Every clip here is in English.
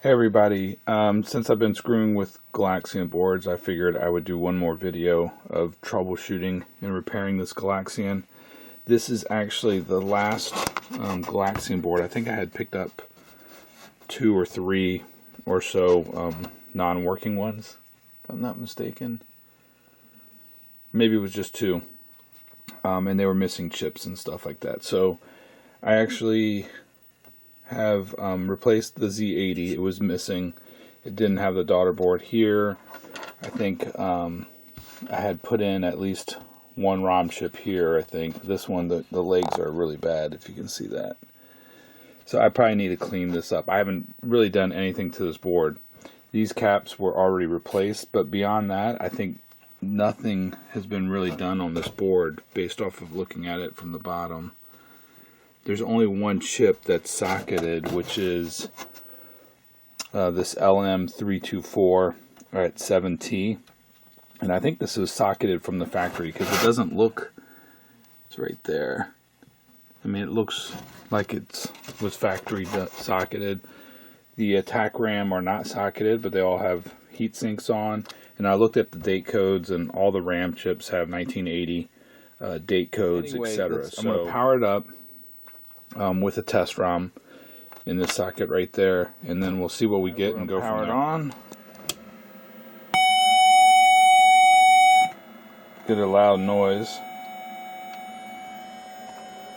Hey everybody, since I've been screwing with Galaxian boards, I figured I would do one more video of troubleshooting and repairing this Galaxian. This is actually the last Galaxian board. I think I had picked up 2 or 3 or so non-working ones, if I'm not mistaken. Maybe it was just 2, and they were missing chips and stuff like that. So I actually have replaced the Z80. It was missing. It didn't have the daughter board here. I think I had put in at least 1 ROM chip here. I think this one, the legs are really bad, if you can see that. So I probably need to clean this up. I haven't really done anything to this board. These caps were already replaced, but beyond that, I think nothing has been really done on this board based off of looking at it from the bottom. There's only 1 chip that's socketed, which is this LM324 at 7T. And I think this was socketed from the factory because it doesn't look, it's right there. I mean, it looks like it was factory socketed. The attack RAM are not socketed, but they all have heat sinks on. And I looked at the date codes, and all the RAM chips have 1980 date codes, anyway, etc. So I'm going to power it up with a test ROM in this socket right there, and then we'll see what we get and go from there. Power it on. Get a loud noise.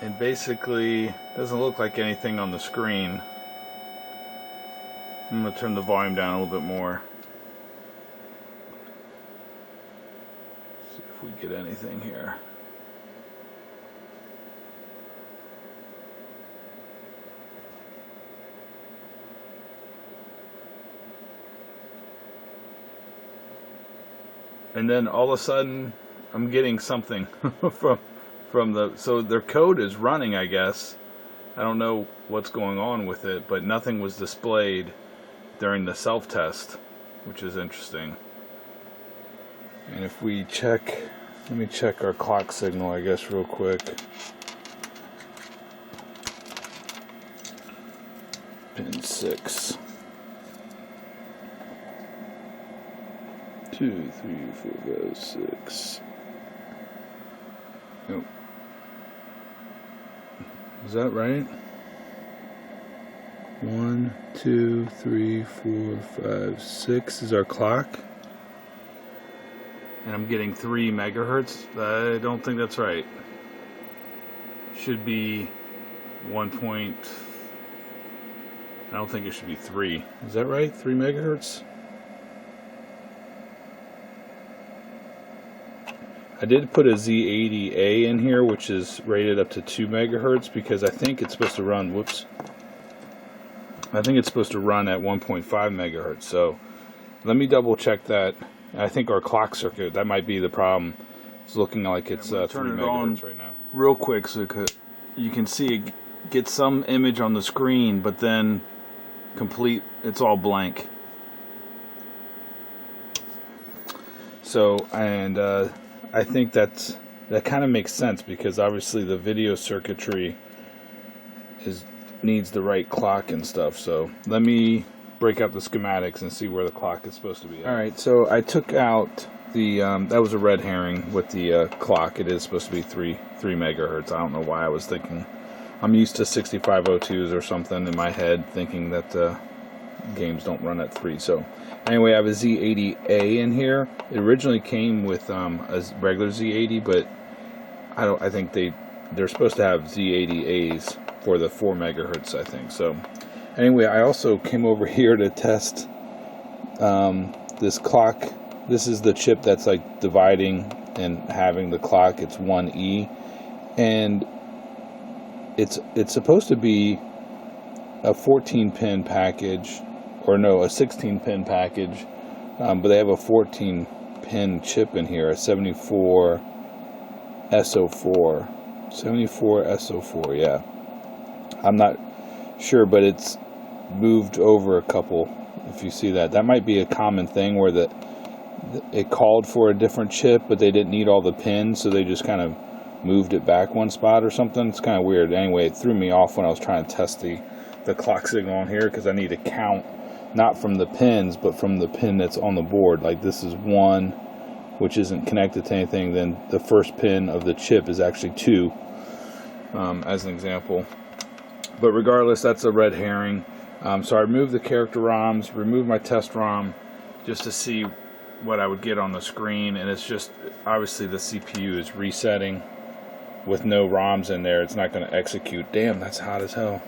And basically, doesn't look like anything on the screen. I'm going to turn the volume down a little bit more. See if we get anything here. And then all of a sudden, I'm getting something from the, so their code is running, I guess. I don't know what's going on with it, but nothing was displayed during the self-test, which is interesting. And if we check, let me check our clock signal, I guess, real quick. Pin 6. 2, 3, 4, 5, 6. Nope. Is that right? 1, 2, 3, 4, 5, 6 is our clock. And I'm getting 3 megahertz. I don't think that's right. Should be 1 point. I don't think it should be 3. Is that right? 3 megahertz? I did put a Z80A in here, which is rated up to 2 megahertz because I think it's supposed to run, whoops. I think it's supposed to run at 1.5 megahertz. So let me double check that. I think our clock circuit, that might be the problem. It's looking like it's 3 megahertz right now. Real quick so you can see it get some image on the screen, but then it's all blank. So, and I think that kind of makes sense because obviously the video circuitry needs the right clock and stuff. So let me break out the schematics and see where the clock is supposed to be at. Alright, so I took out the, that was a red herring with the clock. It is supposed to be 3 megahertz. I don't know why I was thinking. I'm used to 6502s or something in my head, thinking that games don't run at 3. So anyway, I have a Z80A in here. It originally came with a regular Z80, but I think they're supposed to have Z80As for the 4 megahertz, I think. So anyway, I also came over here to test this clock. This is the chip that's like dividing and having the clock. It's 1E, and it's supposed to be a 14-pin package, or no, a 16-pin package, but they have a 14-pin chip in here, a 74SO4. 74SO4, yeah. I'm not sure, but it's moved over a couple, if you see that. That might be a common thing where it called for a different chip, but they didn't need all the pins, so they just kind of moved it back 1 spot or something. It's kind of weird. Anyway, it threw me off when I was trying to test the clock signal on here because I need to count not from the pins, but from the pin that's on the board. Like this is 1, which isn't connected to anything. Then the first pin of the chip is actually 2, as an example. But regardless, that's a red herring. So I removed the character ROMs, removed my test ROM, just to see what I would get on the screen. And it's just, obviously the CPU is resetting. With no ROMs in there, it's not going to execute. Damn, that's hot as hell.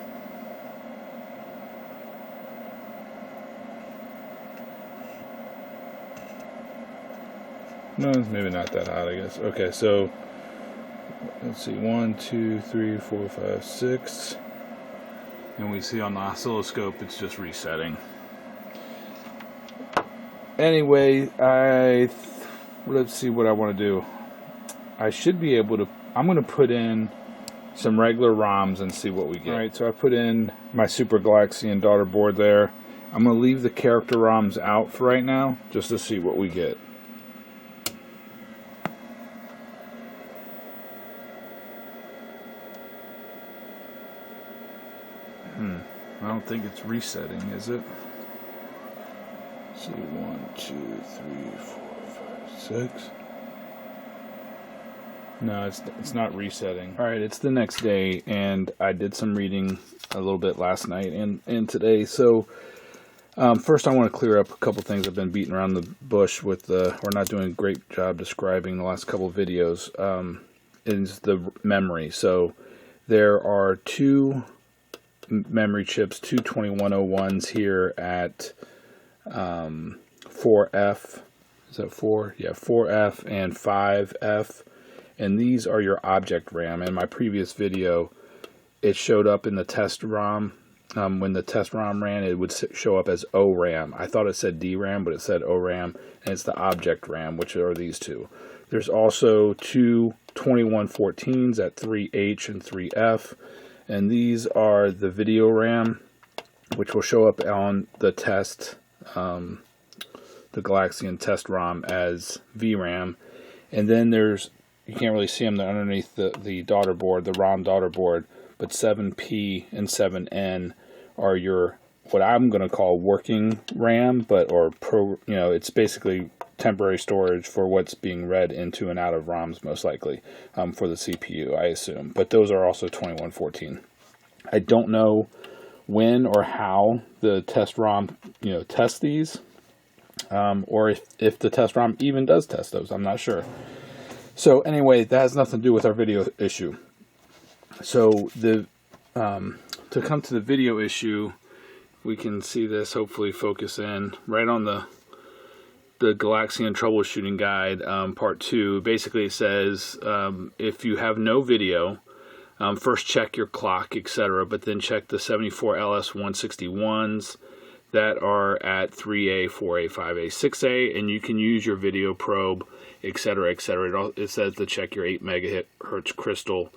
No, maybe not that hot, I guess. Okay, so let's see, 1, 2, 3, 4, 5, 6. And we see on the oscilloscope it's just resetting. Anyway, let's see what I want to do. I should be able to, I'm going to put in some regular ROMs and see what we get. Alright, so I put in my Super Galaxian daughter board there. I'm going to leave the character ROMs out for right now, just to see what we get. I don't think it's resetting, is it? Let's see, 1, 2, 3, 4, 5, 6. No, it's not resetting. Alright, it's the next day, and I did some reading a little bit last night and today. So, first I want to clear up a couple things I've been beating around the bush with or not doing a great job describing the last couple of videos. Is the memory. So, there are 2 memory chips, 2 2101s here at 4F. Is that 4? Yeah, 4F and 5F. And these are your object RAM. In my previous video, it showed up in the test ROM. When the test ROM ran, it would show up as ORAM. I thought it said DRAM, but it said ORAM, and it's the object RAM, which are these 2. There's also 2 2114s at 3H and 3F, and these are the video RAM, which will show up on the test, the Galaxian test ROM as VRAM. And then there's, you can't really see them, they're underneath the daughter board, the ROM daughter board, but 7P and 7N are your, what I'm going to call working RAM, it's basically temporary storage for what's being read into and out of ROMs, most likely, for the CPU, I assume. But those are also 2114. I don't know when or how the test ROM, tests these, or if the test ROM even does test those. I'm not sure. So anyway, that has nothing to do with our video issue. So to come to the video issue, we can see this hopefully focus in right on the Galaxian troubleshooting guide, part 2. Basically it says if you have no video, first check your clock, etc., but then check the 74 LS161s that are at 3A, 4A, 5A, 6A, and you can use your video probe, etc., etc. It says to check your 8 megahertz crystal,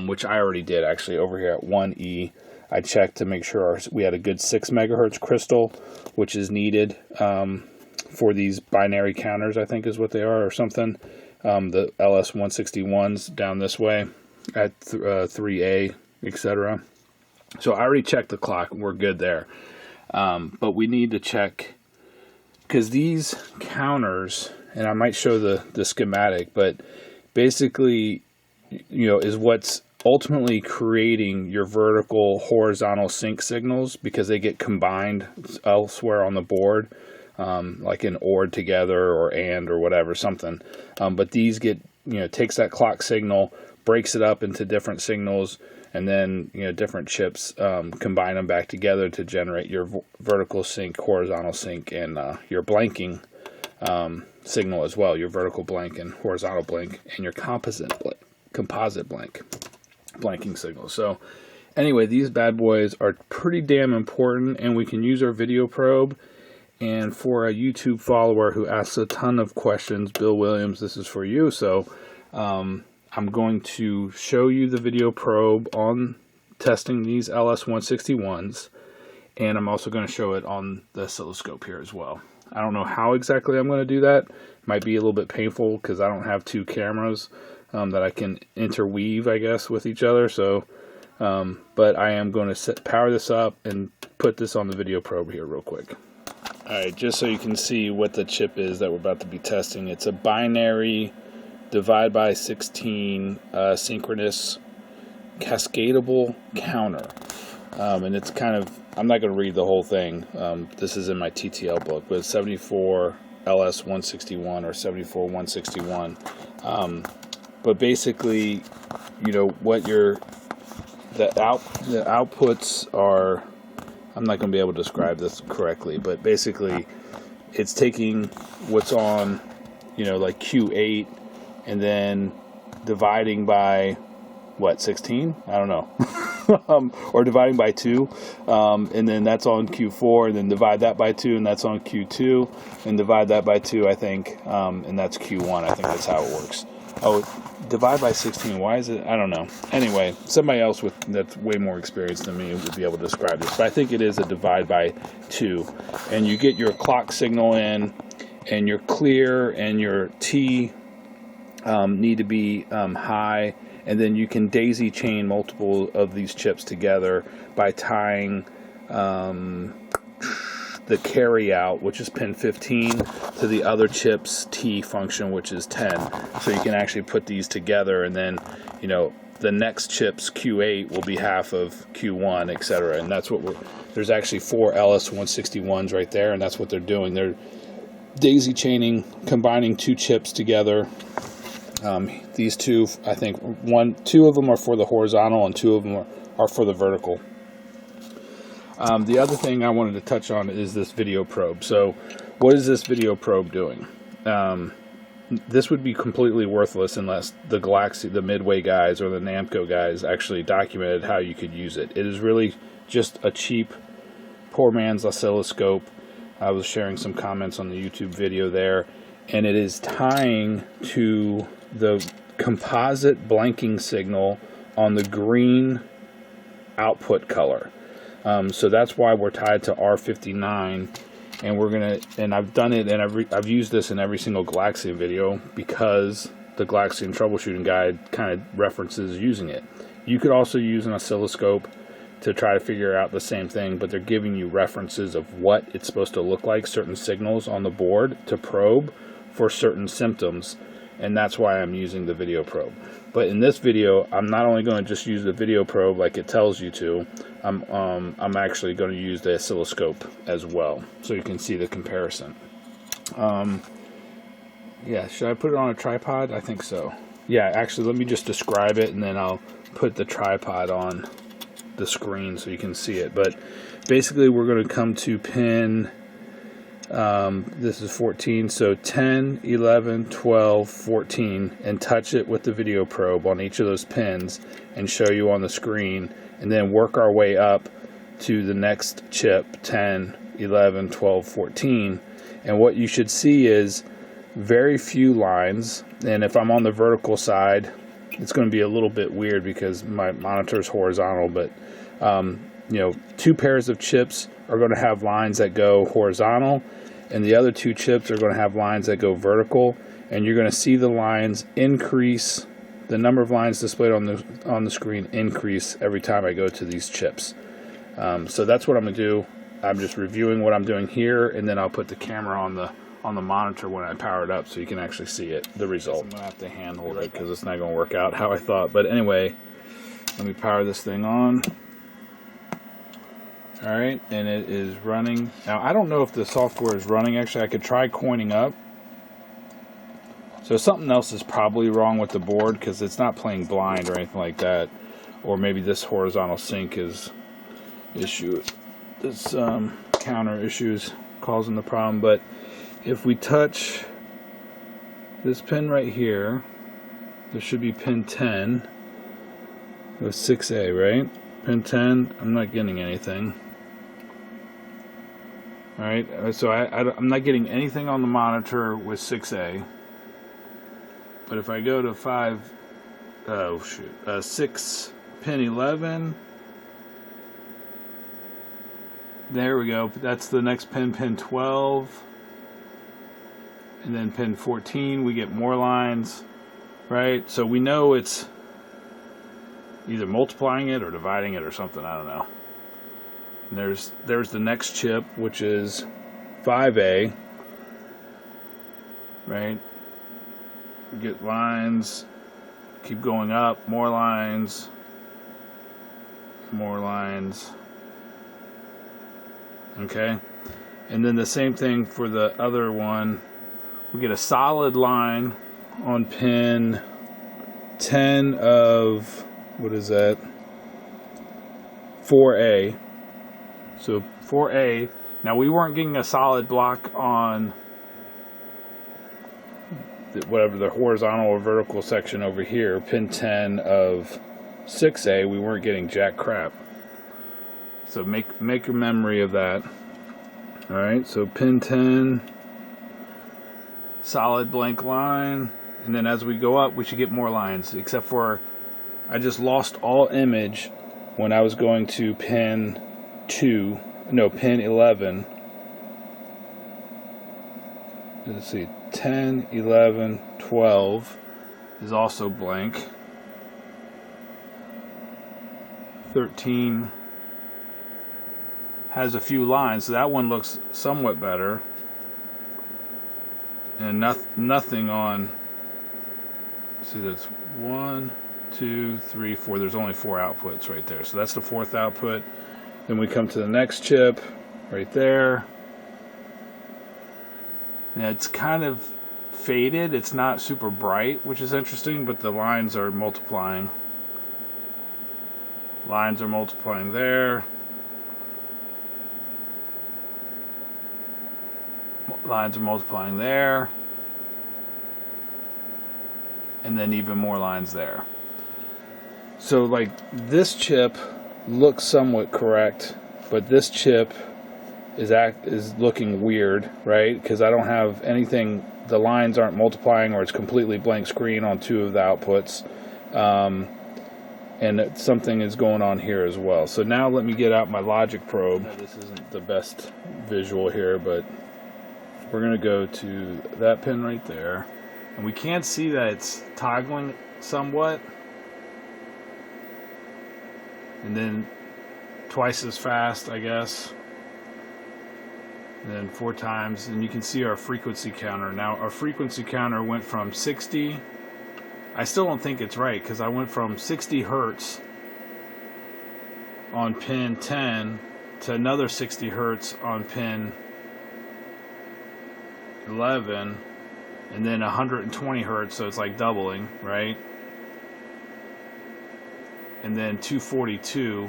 which I already did actually over here at 1E. I checked to make sure we had a good 6 megahertz crystal, which is needed for these binary counters, I think is what they are, or something. The LS161s down this way at 3A, etc. So I already checked the clock, and we're good there. But we need to check, because these counters, and I might show the schematic, but basically, is what's ultimately creating your vertical horizontal sync signals, because they get combined elsewhere on the board, like in OR together or AND or whatever, something. But these get, takes that clock signal, breaks it up into different signals, and then different chips combine them back together to generate your vertical sync, horizontal sync, and your blanking signal as well, your vertical blank and horizontal blank, and your composite blanking signal. So anyway, these bad boys are pretty damn important, and we can use our video probe. And for a YouTube follower who asks a ton of questions, Bill Williams, this is for you. So I'm going to show you the video probe on testing these LS161s, and I'm also going to show it on the oscilloscope here as well. I don't know how exactly I'm going to do that. Might be a little bit painful because I don't have 2 cameras that I can interweave, I guess, with each other. So But I am going to power this up and put this on the video probe here real quick. Alright, just so you can see what the chip is that we're about to be testing. It's a binary divide by 16 synchronous cascadable counter. And it's kind of, I'm not going to read the whole thing. This is in my TTL book, but it's 74 LS 161 or 74 161. But basically, you know, what the outputs are, I'm not going to be able to describe this correctly, but basically it's taking what's on, you know, like Q8 and then dividing by what, 16? I don't know. Or dividing by 2, and then that's on Q4, and then divide that by 2, and that's on Q2, and divide that by 2, I think, and that's Q1. I think that's how it works. Oh, divide by 16, why is it? I don't know. Anyway, somebody else that's way more experienced than me would be able to describe this, but I think it is a divide by 2, and you get your clock signal in, and your clear and your T need to be high, and then you can daisy chain multiple of these chips together by tying the carry out, which is pin 15, to the other chip's T function, which is 10. So you can actually put these together, and then, you know, the next chip's Q8 will be half of Q1, etc. And that's what there's actually 4 LS 161s right there, and that's what they're doing. They're daisy chaining, combining 2 chips together. These two, I think, 2 of them are for the horizontal and 2 of them are for the vertical. The other thing I wanted to touch on is this video probe. So what is this video probe doing? This would be completely worthless unless the Galaxian, the Midway guys or the Namco guys actually documented how you could use it. It is really just a cheap, poor man's oscilloscope. I was sharing some comments on the YouTube video there, and it is tying to the composite blanking signal on the green output color. So that's why we're tied to R59, and I've done it, and I've used this in every single Galaxian video because the Galaxian troubleshooting guide kind of references using it. You could also use an oscilloscope to try to figure out the same thing, but they're giving you references of what it's supposed to look like, certain signals on the board to probe for certain symptoms, and that's why I'm using the video probe. But in this video, I'm not only going to just use the video probe like it tells you to, I'm actually going to use the oscilloscope as well, so you can see the comparison. Yeah, should I put it on a tripod? I think so. Yeah, actually, let me just describe it, and then I'll put the tripod on the screen so you can see it. But basically, we're going to come to pin, this is 14, so 10, 11, 12, 14, and touch it with the video probe on each of those pins and show you on the screen, and then work our way up to the next chip, 10, 11, 12, 14. And what you should see is very few lines, and if I'm on the vertical side, it's going to be a little bit weird because my monitor is horizontal, but you know, 2 pairs of chips are going to have lines that go horizontal, and the other 2 chips are going to have lines that go vertical, and you're going to see the lines increase, the number of lines displayed on the screen increase every time I go to these chips. So that's what I'm going to do. I'm just reviewing what I'm doing here, and then I'll put the camera on the monitor when I power it up so you can actually see it, the result. I'm going to have to handhold it because it's not going to work out how I thought. But anyway, let me power this thing on. Alright, and it is running. Now, I don't know if the software is running. Actually, I could try coining up. So something else is probably wrong with the board because it's not playing blind or anything like that. Or maybe this horizontal sync is this counter issues causing the problem. But if we touch this pin right here, there should be pin 10 with 6A, right? Pin 10, I'm not getting anything. Alright, so I'm not getting anything on the monitor with 6A. But if I go to 6 pin 11, there we go. That's the next pin, pin 12. And then pin 14, we get more lines, right? So we know it's either multiplying it or dividing it or something, I don't know. And there's the next chip, which is 5A, right? We get lines, keep going up, more lines, okay? And then the same thing for the other one. We get a solid line on pin 10 of, what is that? 4A. So 4A. Now we weren't getting a solid block on whatever the horizontal or vertical section over here, pin 10 of 6A. We weren't getting jack crap. So make a memory of that. All right. So pin 10, solid blank line, and then as we go up, we should get more lines. Except for, I just lost all image when I was going to pin 11. Let's see, 10, 11, 12 is also blank. 13 has a few lines, so that one looks somewhat better. And nothing on, see, that's 1, 2, 3, 4. There's only 4 outputs right there. So that's the 4th output. Then we come to the next chip right there. And it's kind of faded. It's not super bright, which is interesting, but the lines are multiplying. Lines are multiplying there. Lines are multiplying there. And then even more lines there. So like this chip looks somewhat correct, but this chip is looking weird, right? Because I don't have anything, the lines aren't multiplying, or it's completely blank screen on 2 of the outputs. And something is going on here as well. So now let me get out my logic probe. This isn't the best visual here, but we're going to go to that pin right there. And we can see that it's toggling somewhat. And then twice as fast, I guess. And then 4 times. And you can see our frequency counter. Now, our frequency counter went from 60. I still don't think it's right, because I went from 60 hertz on pin 10 to another 60 hertz on pin 11, and then 120 hertz, so it's like doubling, right? And then 242,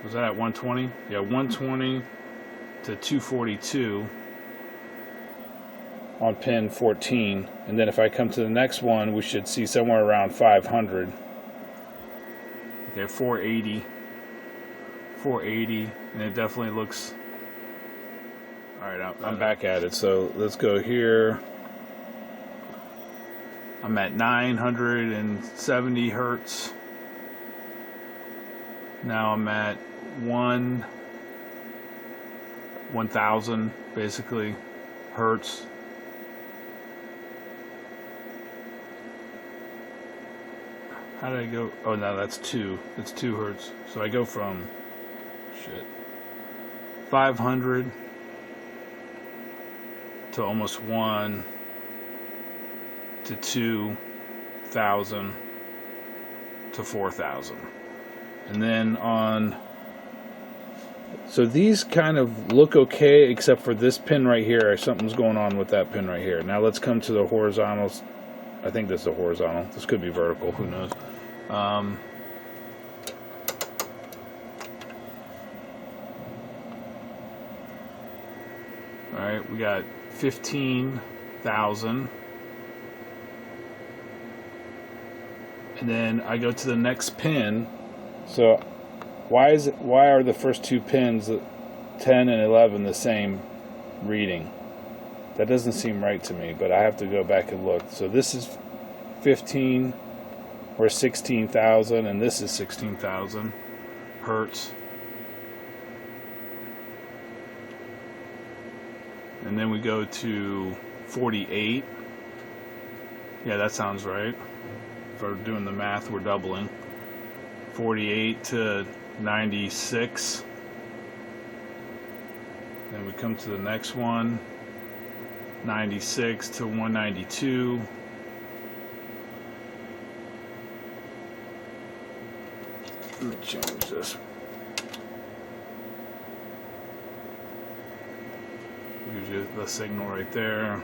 was that at 120? Yeah, 120 to 242 on pin 14. And then if I come to the next one, we should see somewhere around 500. Okay, 480, and it definitely looks. Alright, I'm back at it, so let's go here. I'm at 970 hertz. Now I'm at 1000 basically hertz. How did I go? Oh no, that's 2. It's 2 hertz. So I go from 500 to almost 1 to 2,000 to 4,000. And then on, so these kind of look okay, except for this pin right here. Something's going on with that pin right here. Now let's come to the horizontals. I think this is a horizontal. This could be vertical, who knows. Alright, we got 15,000. And then I go to the next pin. So why are the first 2 pins, 10 and 11, the same reading? That doesn't seem right to me, but I have to go back and look. So this is 15 or 16,000, and this is 16,000 hertz. And then we go to 48. Yeah, that sounds right. If we're doing the math, we're doubling. 48 to 96. Then we come to the next one, 96 to 192. Let me change this. Gives you the signal right there.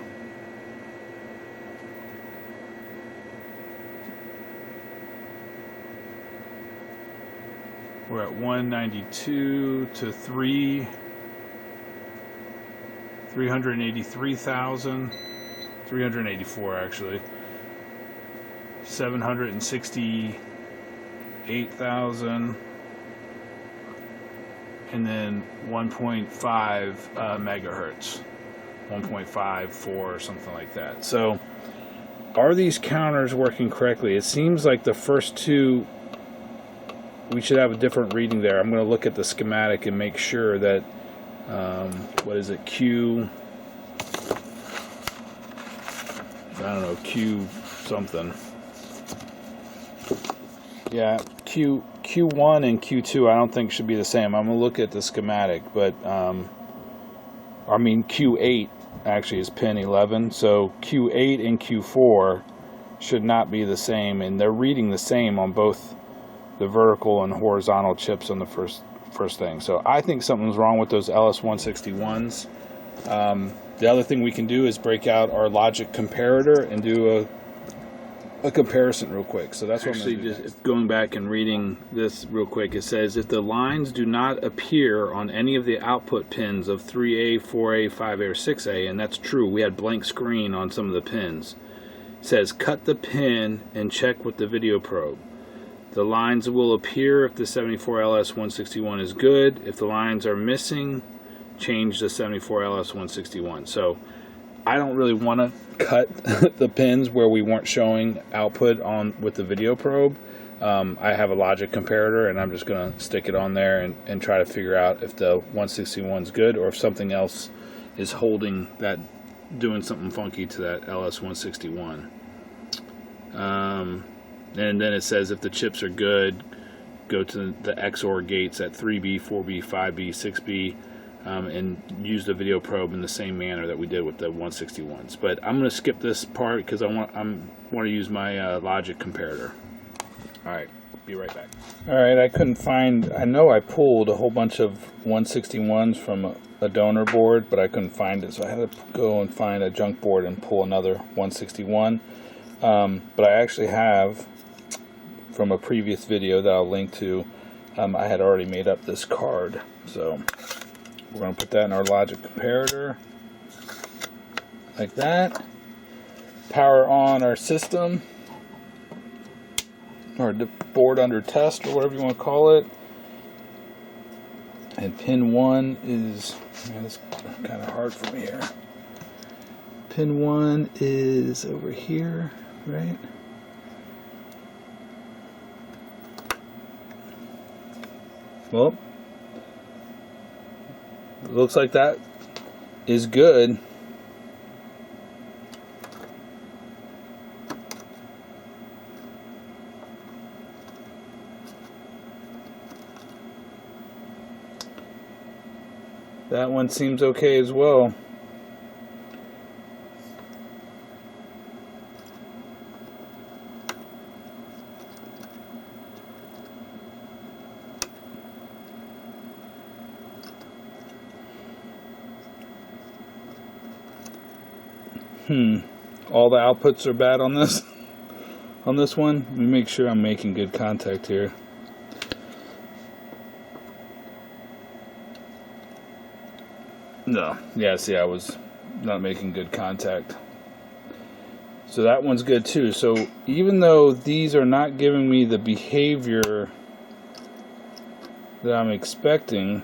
We're at 192 to 383,000, 384 actually, 768,000, and then 1.5 megahertz, 1.54 or something like that. So are these counters working correctly? It seems like the first two, we should have a different reading there. I'm going to look at the schematic and make sure that, what is it, Q, I don't know, Q something. Yeah, Q1 and Q2 I don't think should be the same. I'm going to look at the schematic, but, I mean Q8 actually is pin 11, so Q8 and Q4 should not be the same, and they're reading the same on both the vertical and horizontal chips on the first thing. So I think something's wrong with those LS161s. The other thing we can do is break out our logic comparator and do a comparison real quick. So that's actually what I'm just going back and reading this real quick. It says if the lines do not appear on any of the output pins of 3A, 4A, 5A, or 6A, and that's true, we had blank screen on some of the pins. It says cut the pin and check with the video probe. The lines will appear if the 74LS161 is good. If the lines are missing, change the 74LS161. So I don't really want to cut the pins where we weren't showing output on with the video probe. I have a logic comparator, and I'm just going to stick it on there and try to figure out if the 161 is good or if something else is holding that, doing something funky to that LS161. And then it says if the chips are good, go to the XOR gates at 3B, 4B, 5B, 6B, and use the video probe in the same manner that we did with the 161s. But I'm going to skip this part because I want to use my logic comparator. All right, be right back. All right, I couldn't find. I know I pulled a whole bunch of 161s from a donor board, but I couldn't find it, so I had to go and find a junk board and pull another 161. But I actually have, from a previous video that I'll link to, I had already made up this card. So we're going to put that in our logic comparator, like that. Power on our system, or the board under test, or whatever you want to call it. And pin 1 is, man, it's kind of hard for me here. Pin 1 is over here, right? Well, it looks like that is good. That one seems okay as well. All the outputs are bad on this one. Let me make sure I'm making good contact here. No, yeah, see, I was not making good contact. So that one's good too. So even though these are not giving me the behavior that I'm expecting,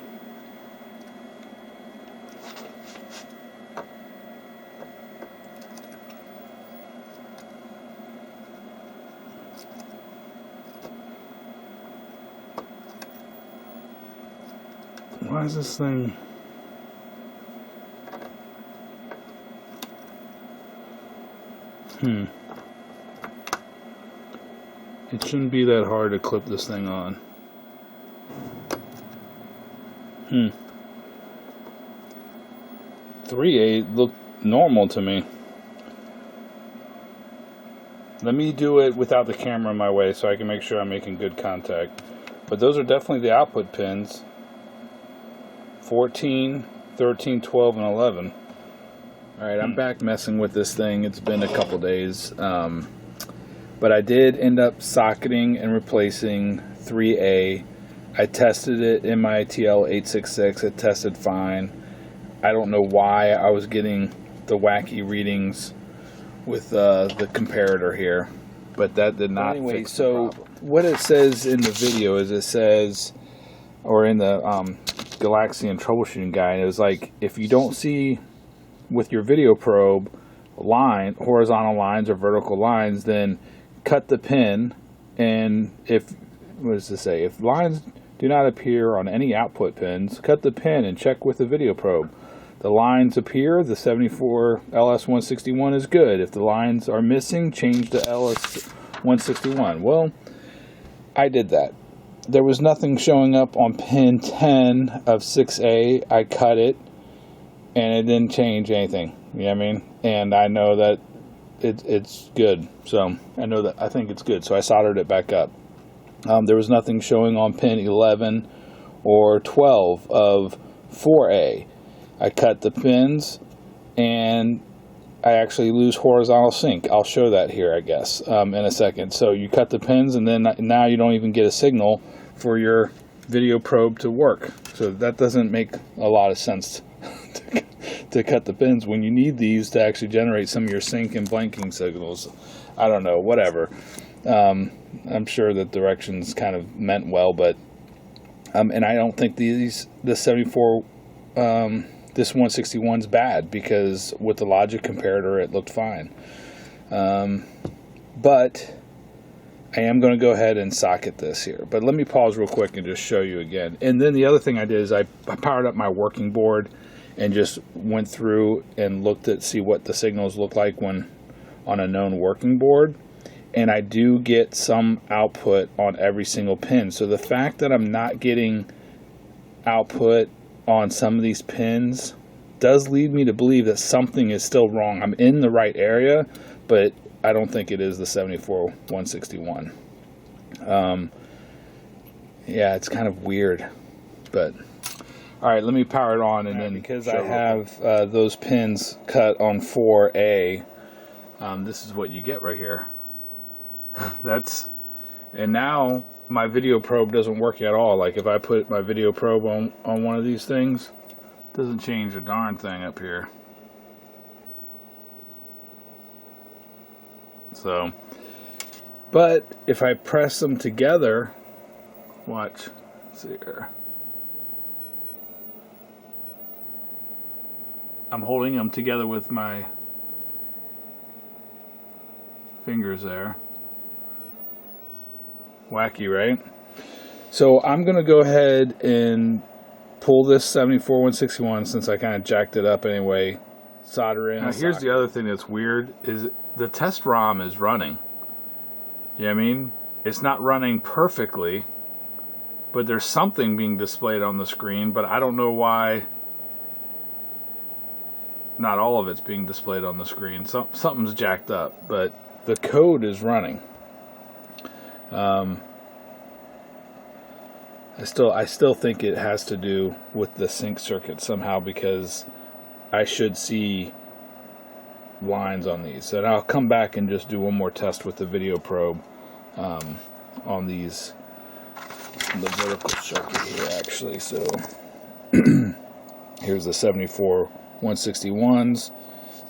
why is this thing? It shouldn't be that hard to clip this thing on. 3/8 looked normal to me. Let me do it without the camera in my way so I can make sure I'm making good contact. But those are definitely the output pins. 14, 13, 12, and 11. Alright, I'm back messing with this thing. It's been a couple days. But I did end up socketing and replacing 3A. I tested it in my TL866. It tested fine. I don't know why I was getting the wacky readings with the comparator here, but that did not fix the problem. What it says in the video is, it says, or in the Galaxian troubleshooting guide, it was like, if you don't see with your video probe horizontal lines or vertical lines, then cut the pin. And what does it say? If lines do not appear on any output pins, cut the pin and check with the video probe. The lines appear, the 74 LS161 is good. If the lines are missing, change to LS161. Well, I did that. There was nothing showing up on pin 10 of 6A. I cut it, and it didn't change anything. You know what I mean? And I know that it's good. So I think it's good. So I soldered it back up. There was nothing showing on pin 11 or 12 of 4A. I cut the pins, and I actually lose horizontal sync. I'll show that here, I guess, in a second. So you cut the pins, and then now you don't even get a signal for your video probe to work. So that doesn't make a lot of sense to cut the pins when you need these to actually generate some of your sync and blanking signals. I don't know, whatever. I'm sure the directions kind of meant well, but and I don't think the 74 this 161's bad, because with the logic comparator it looked fine. But I am going to go ahead and socket this here. But let me pause real quick and just show you again. And then the other thing I did is I powered up my working board and just went through and looked at see what the signals look like when on a known working board. And I do get some output on every single pin. So the fact that I'm not getting output on some of these pins does lead me to believe that something is still wrong. I'm in the right area, but I don't think it is the 74-161. Yeah, it's kind of weird, but all right, let me power it on, and then because I have those pins cut on 4A, this is what you get right here. And now my video probe doesn't work at all. Like if I put my video probe on one of these things, it doesn't change a darn thing up here. So, but if I press them together, watch, let's see here. I'm holding them together with my fingers there. Wacky, right? So I'm going to go ahead and pull this 74-161 since I kind of jacked it up anyway. Solder in. Now here's the other thing that's weird is the test ROM is running. You know what I mean? It's not running perfectly, but there's something being displayed on the screen, but I don't know why not all of it's being displayed on the screen. Something's jacked up, but the code is running. I still think it has to do with the sync circuit somehow, because I should see lines on these. And I'll come back and just do one more test with the video probe on these, the vertical circuit here actually. So here's the 74-161s.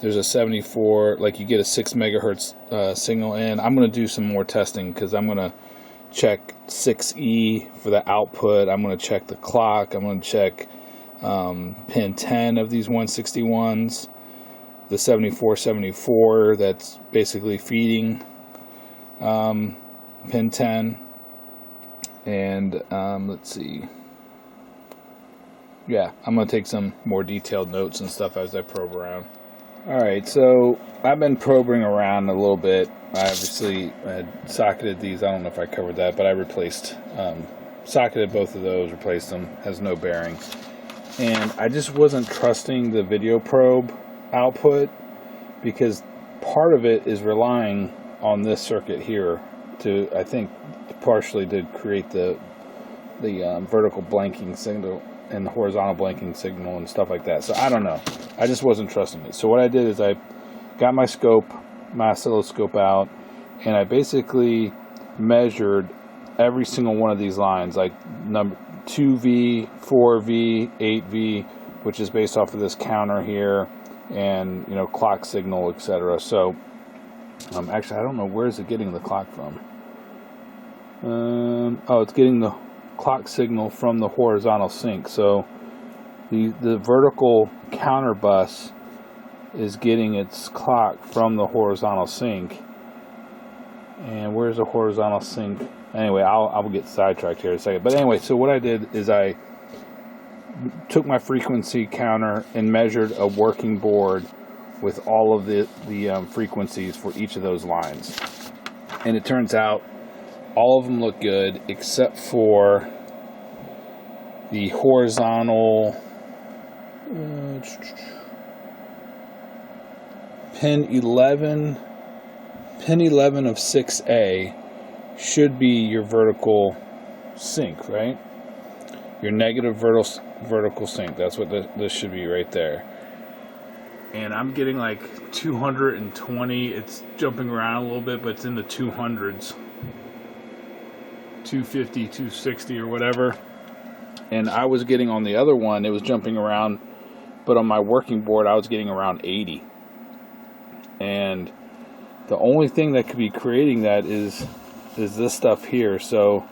There's a 74, like you get a 6 megahertz signal in. I'm going to do some more testing because I'm going to check 6E for the output. I'm going to check the clock. I'm going to check pin 10 of these 161s. The 74-74 that's basically feeding pin 10. And let's see. Yeah, I'm going to take some more detailed notes and stuff as I probe around. Alright, so I've been probing around a little bit. I obviously had socketed these. I don't know if I covered that, but I replaced, socketed both of those, replaced them, has no bearing. And I just wasn't trusting the video probe output because part of it is relying on this circuit here to, I think, partially to create the vertical blanking signal and the horizontal blanking signal and stuff like that. So I don't know. I just wasn't trusting it. So what I did is I got my scope, my oscilloscope out, and I basically measured every single one of these lines, like number 2V, 4V, 8V, which is based off of this counter here, and clock signal, etc. So actually, I don't know, where is it getting the clock from? Oh, it's getting the clock signal from the horizontal sync. So the vertical counter bus is getting its clock from the horizontal sync. And where's the horizontal sync? Anyway, I'll get sidetracked here in a second. But anyway, so what I did is I took my frequency counter and measured a working board with all of the frequencies for each of those lines. And it turns out all of them look good except for the horizontal pin 11 of 6A should be your vertical sync, right? Your negative vertical sync. That's what this should be right there. And I'm getting like 220. It's jumping around a little bit, but it's in the 200s. 250, 260 or whatever. And I was getting on the other one, it was jumping around, but on my working board I was getting around 80. And the only thing that could be creating that is this stuff here. So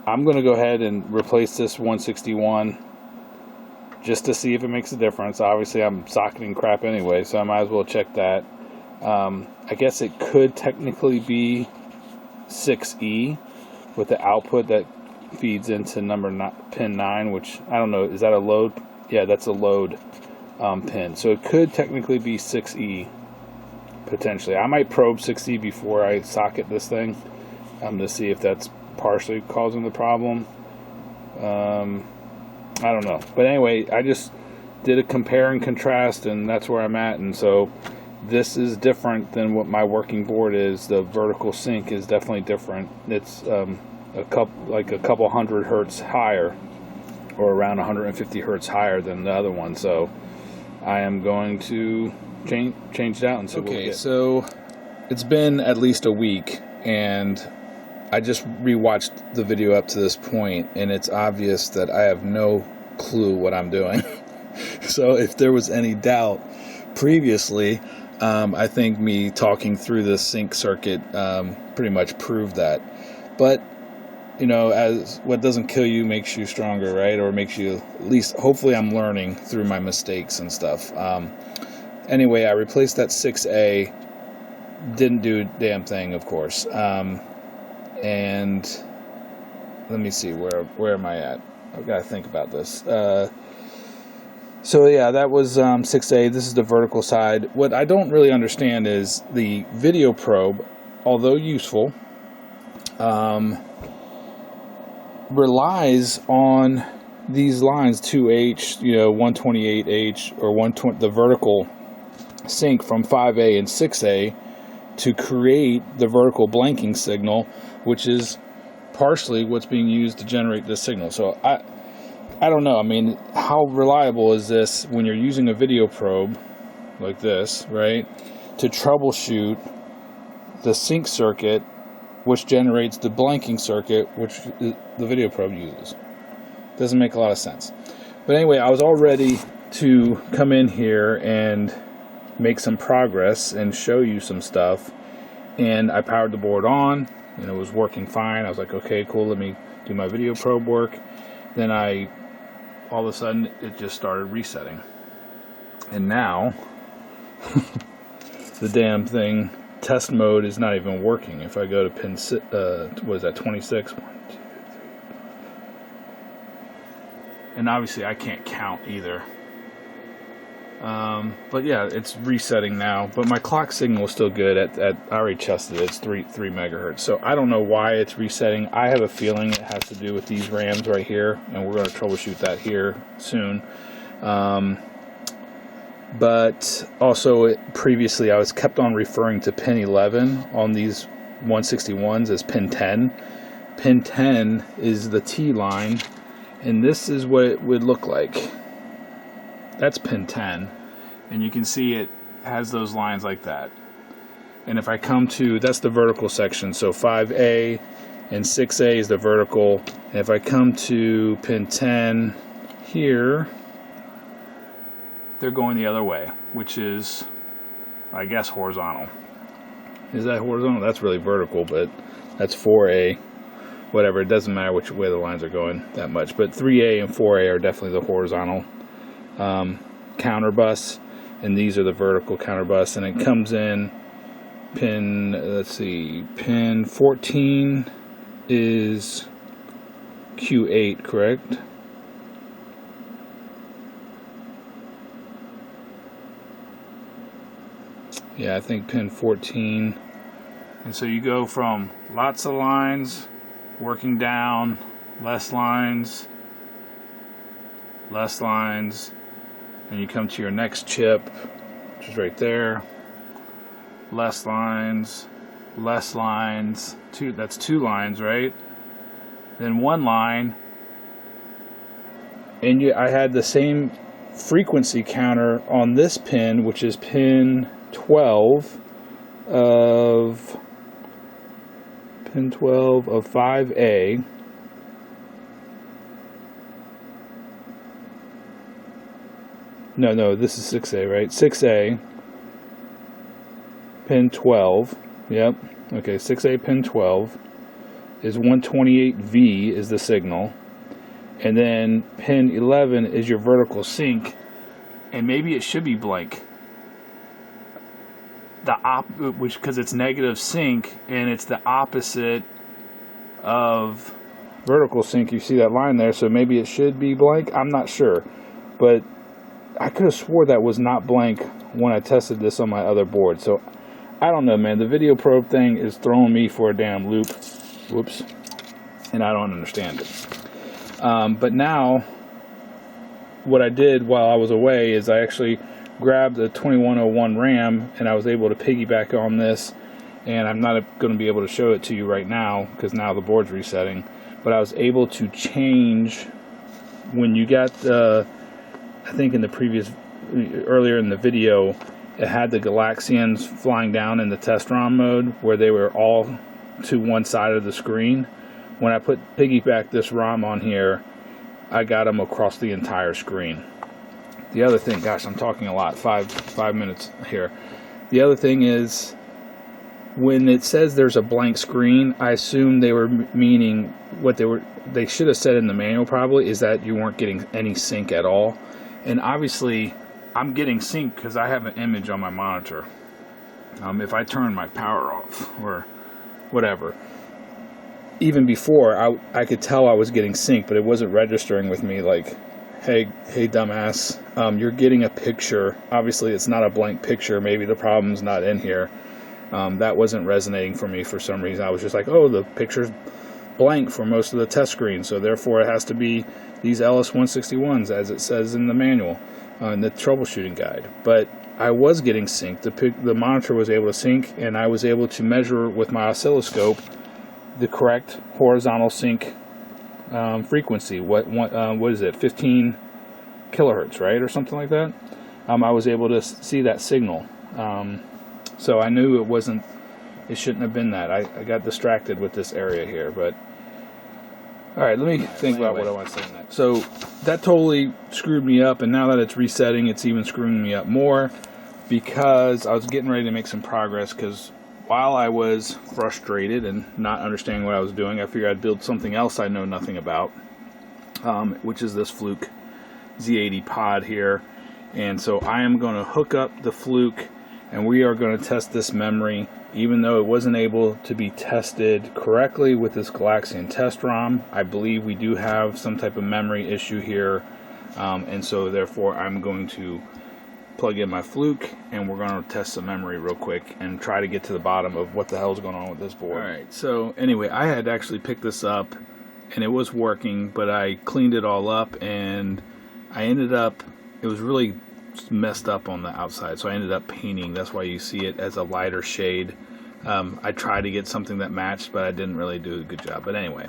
I'm going to go ahead and replace this 161 just to see if it makes a difference. Obviously I'm socketing crap anyway, so I might as well check that. I guess it could technically be 6E with the output that feeds into pin 9, which I don't know, is that a load? Yeah, that's a load pin. So it could technically be 6E potentially. I might probe 6E before I socket this thing to see if that's partially causing the problem. I don't know. But anyway, I just did a compare and contrast, and that's where I'm at. And so this is different than what my working board is. The vertical sync is definitely different. It's a couple hundred hertz higher, or around 150 hertz higher than the other one. So I am going to change it out and see what we get. So it's been at least a week, and I just rewatched the video up to this point, and it's obvious that I have no clue what I'm doing. So if there was any doubt previously, I think me talking through the sync circuit pretty much proved that. But as what doesn't kill you makes you stronger, right? Or makes you, at least, hopefully I'm learning through my mistakes and stuff. Anyway, I replaced that 6A. Didn't do a damn thing, of course. And let me see, where am I at? I've got to think about this. So yeah, that was 6A. This is the vertical side. What I don't really understand is the video probe, although useful, relies on these lines 2H, 128H, or 120, the vertical sync from 5A and 6A to create the vertical blanking signal, which is partially what's being used to generate this signal. So I don't know. I mean, how reliable is this when you're using a video probe like this, right, to troubleshoot the sync circuit, which generates the blanking circuit, which the video probe uses? Doesn't make a lot of sense. But anyway, I was all ready to come in here and make some progress and show you some stuff, and I powered the board on and it was working fine. I was like, okay, cool, let me do my video probe work. Then all of a sudden it just started resetting, and now the damn thing, test mode, is not even working. If I go to pin what is that, 26, 1, 2, 3, and obviously I can't count either. But yeah, it's resetting now, but my clock signal is still good at I already tested it, it's 3 megahertz. So I don't know why it's resetting. I have a feeling it has to do with these RAMs right here, and we're going to troubleshoot that here soon. But also previously I was kept on referring to pin 11 on these 161s as pin 10. Pin 10 is the T line, and this is what it would look like. That's pin 10, and you can see it has those lines like that. And if I come to, that's the vertical section, so 5A and 6A is the vertical. And if I come to pin 10 here, they're going the other way, which is, I guess, horizontal. Is that horizontal? That's really vertical, but that's 4A. Whatever, it doesn't matter which way the lines are going that much. But 3A and 4A are definitely the horizontal counter bus, and these are the vertical counter bus. And it comes in pin, let's see, pin 14 is Q8, correct? Yeah, I think pin 14. And so you go from lots of lines, working down, less lines, and you come to your next chip, which is right there. Less lines, that's 2 lines, right? Then 1 line, and I had the same frequency counter on this pin, which is pin 12 of 5A. No, this is 6A, right? 6A, pin 12. Yep. Okay, 6A pin 12 is 128V is the signal. And then pin 11 is your vertical sync. And maybe it should be blank. Which, because it's negative sync, and it's the opposite of vertical sync. You see that line there, so maybe it should be blank. I'm not sure, but I could have swore that was not blank when I tested this on my other board. So I don't know, man. The video probe thing is throwing me for a damn loop. Whoops. And I don't understand it. But now what I did while I was away is I actually grabbed the 2101 RAM, and I was able to piggyback on this. And I'm not going to be able to show it to you right now because now the board's resetting. But I was able to change when you got the, I think in the earlier in the video, it had the Galaxians flying down in the test ROM mode where they were all to one side of the screen. When I piggyback this ROM on here, I got them across the entire screen. The other thing, gosh, I'm talking a lot, five minutes here. The other thing is, when it says there's a blank screen, I assume they were meaning what they should have said in the manual probably is that you weren't getting any sync at all. And obviously, I'm getting sync because I have an image on my monitor. If I turn my power off or whatever, even before I could tell I was getting sync, but it wasn't registering with me like, hey dumbass, you're getting a picture. Obviously it's not a blank picture. Maybe the problem's not in here. That wasn't resonating for me for some reason. I was just like, oh, the picture's blank for most of the test screen, so therefore it has to be these LS161s as it says in the manual, in the troubleshooting guide. But I was getting sync. The monitor was able to sync, and I was able to measure with my oscilloscope the correct horizontal sync frequency. What is it? 15 kilohertz, right, or something like that. I was able to see that signal, so I knew it shouldn't have been that. I got distracted with this area here, but all right, let me think about what I want to say next. So that totally screwed me up, and now that it's resetting, it's even screwing me up more because I was getting ready to make some progress. Because while I was frustrated and not understanding what I was doing, I figured I'd build something else I know nothing about, which is this Fluke Z80 pod here. And so I am going to hook up the Fluke, and we are going to test this memory, even though it wasn't able to be tested correctly with this Galaxian test ROM. I believe we do have some type of memory issue here, and so therefore I'm going to plug in my Fluke, and we're going to test some memory real quick and try to get to the bottom of what the hell's going on with this board. Alright, so anyway, I had actually picked this up and it was working, but I cleaned it all up and I ended up, it was really messed up on the outside, so I ended up painting. That's why you see it as a lighter shade. I tried to get something that matched, but I didn't really do a good job. But anyway,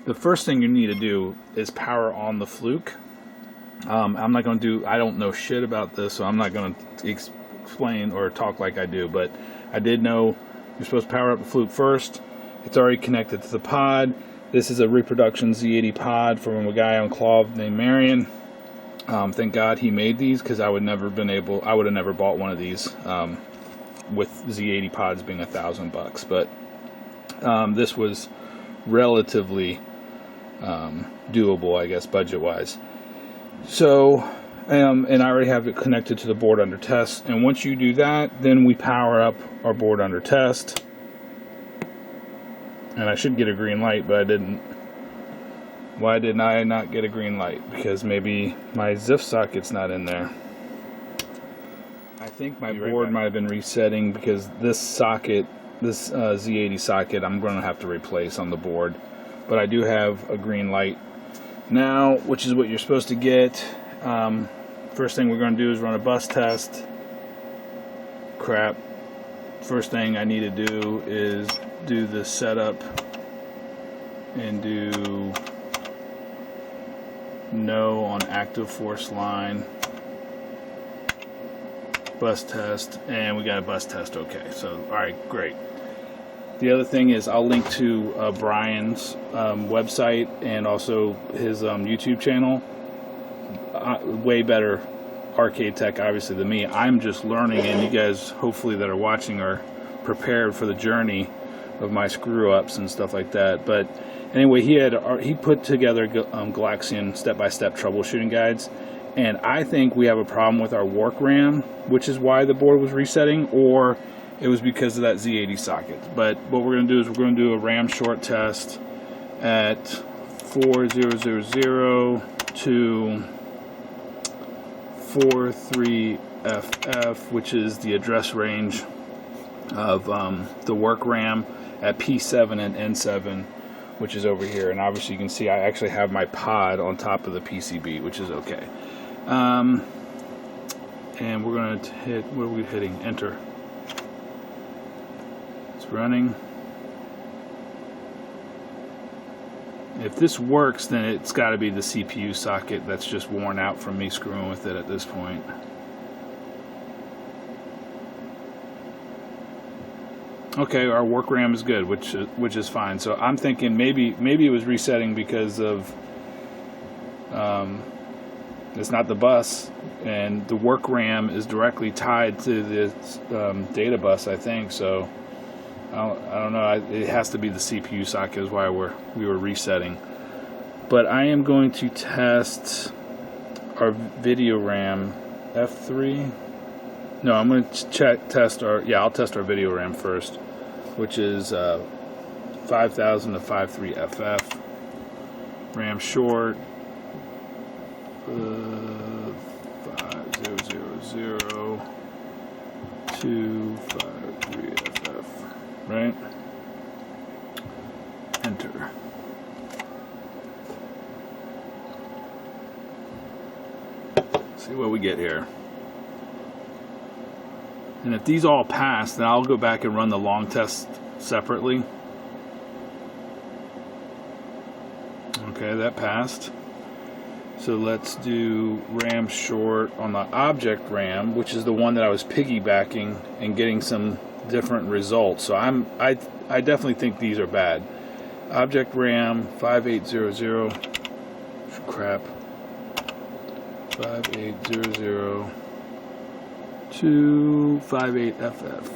the first thing you need to do is power on the Fluke. I'm not going to do, I don't know shit about this, so I'm not going to explain or talk like I do, but I did know you're supposed to power up the Fluke first. It's already connected to the pod. This is a reproduction Z80 pod from a guy on Clove named Marion. Thank God he made these, because I would have never bought one of these with Z80 pods being $1,000. But this was relatively doable, I guess, budget-wise. So, and I already have it connected to the board under test. And once you do that, then we power up our board under test. And I should get a green light, but I didn't. Why did I not get a green light? Because maybe my ZIF socket's not in there. I think my board might have been resetting, because this socket, this Z80 socket, I'm going to have to replace on the board. But I do have a green light now, which is what you're supposed to get. First thing we're going to do is run a bus test. Crap. First thing I need to do is do the setup and do no on active force line, bus test, and we got a bus test. Okay, so alright, great. The other thing is I'll link to Brian's website and also his YouTube channel. Way better arcade tech obviously than me. I'm just learning, and you guys hopefully that are watching are prepared for the journey of my screw ups and stuff like that. But anyway, he put together Galaxian step-by-step troubleshooting guides, and I think we have a problem with our work RAM, which is why the board was resetting, or it was because of that Z80 socket. But what we're going to do is we're going to do a RAM short test at 4000 to 43FF, which is the address range of the work RAM at P7 and N7, which is over here. And obviously you can see I actually have my pod on top of the PCB, which is okay. And we're going to hit, what are we hitting? Enter. It's running. If this works, then it's got to be the CPU socket that's just worn out from me screwing with it at this point. Okay, our work RAM is good, which is fine. So I'm thinking maybe it was resetting because of it's not the bus, and the work RAM is directly tied to the data bus, I think. So I don't know. It has to be the CPU socket is why we were resetting. But I am going to test our video RAM F3. No, I'm going to test our. Yeah, I'll test our video RAM first, which is 5000 to 53FF. RAM short 5000 to 53FF. Right? Enter. See what we get here. And if these all pass, then I'll go back and run the long test separately. Okay, that passed. So let's do RAM short on the object RAM, which is the one that I was piggybacking and getting some different results. So I definitely think these are bad. Object RAM 5800. Crap. 5800 to 58FF.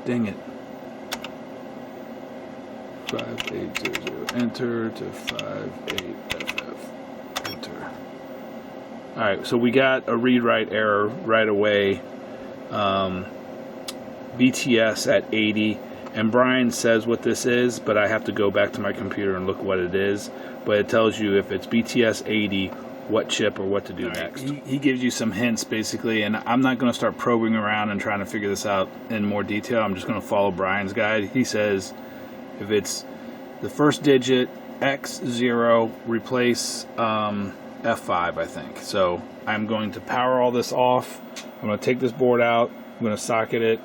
Dang it. 5800. Enter to 58FF. Enter. Alright, so we got a read-write error right away. BTS at 80. And Brian says what this is, but I have to go back to my computer and look what it is. But it tells you if it's BTS 80 what chip or what to do next. He gives you some hints basically, and I'm not going to start probing around and trying to figure this out in more detail. I'm just going to follow Brian's guide. He says if it's the first digit X0, replace F5, I think. So I'm going to power all this off. I'm going to take this board out. I'm going to socket it.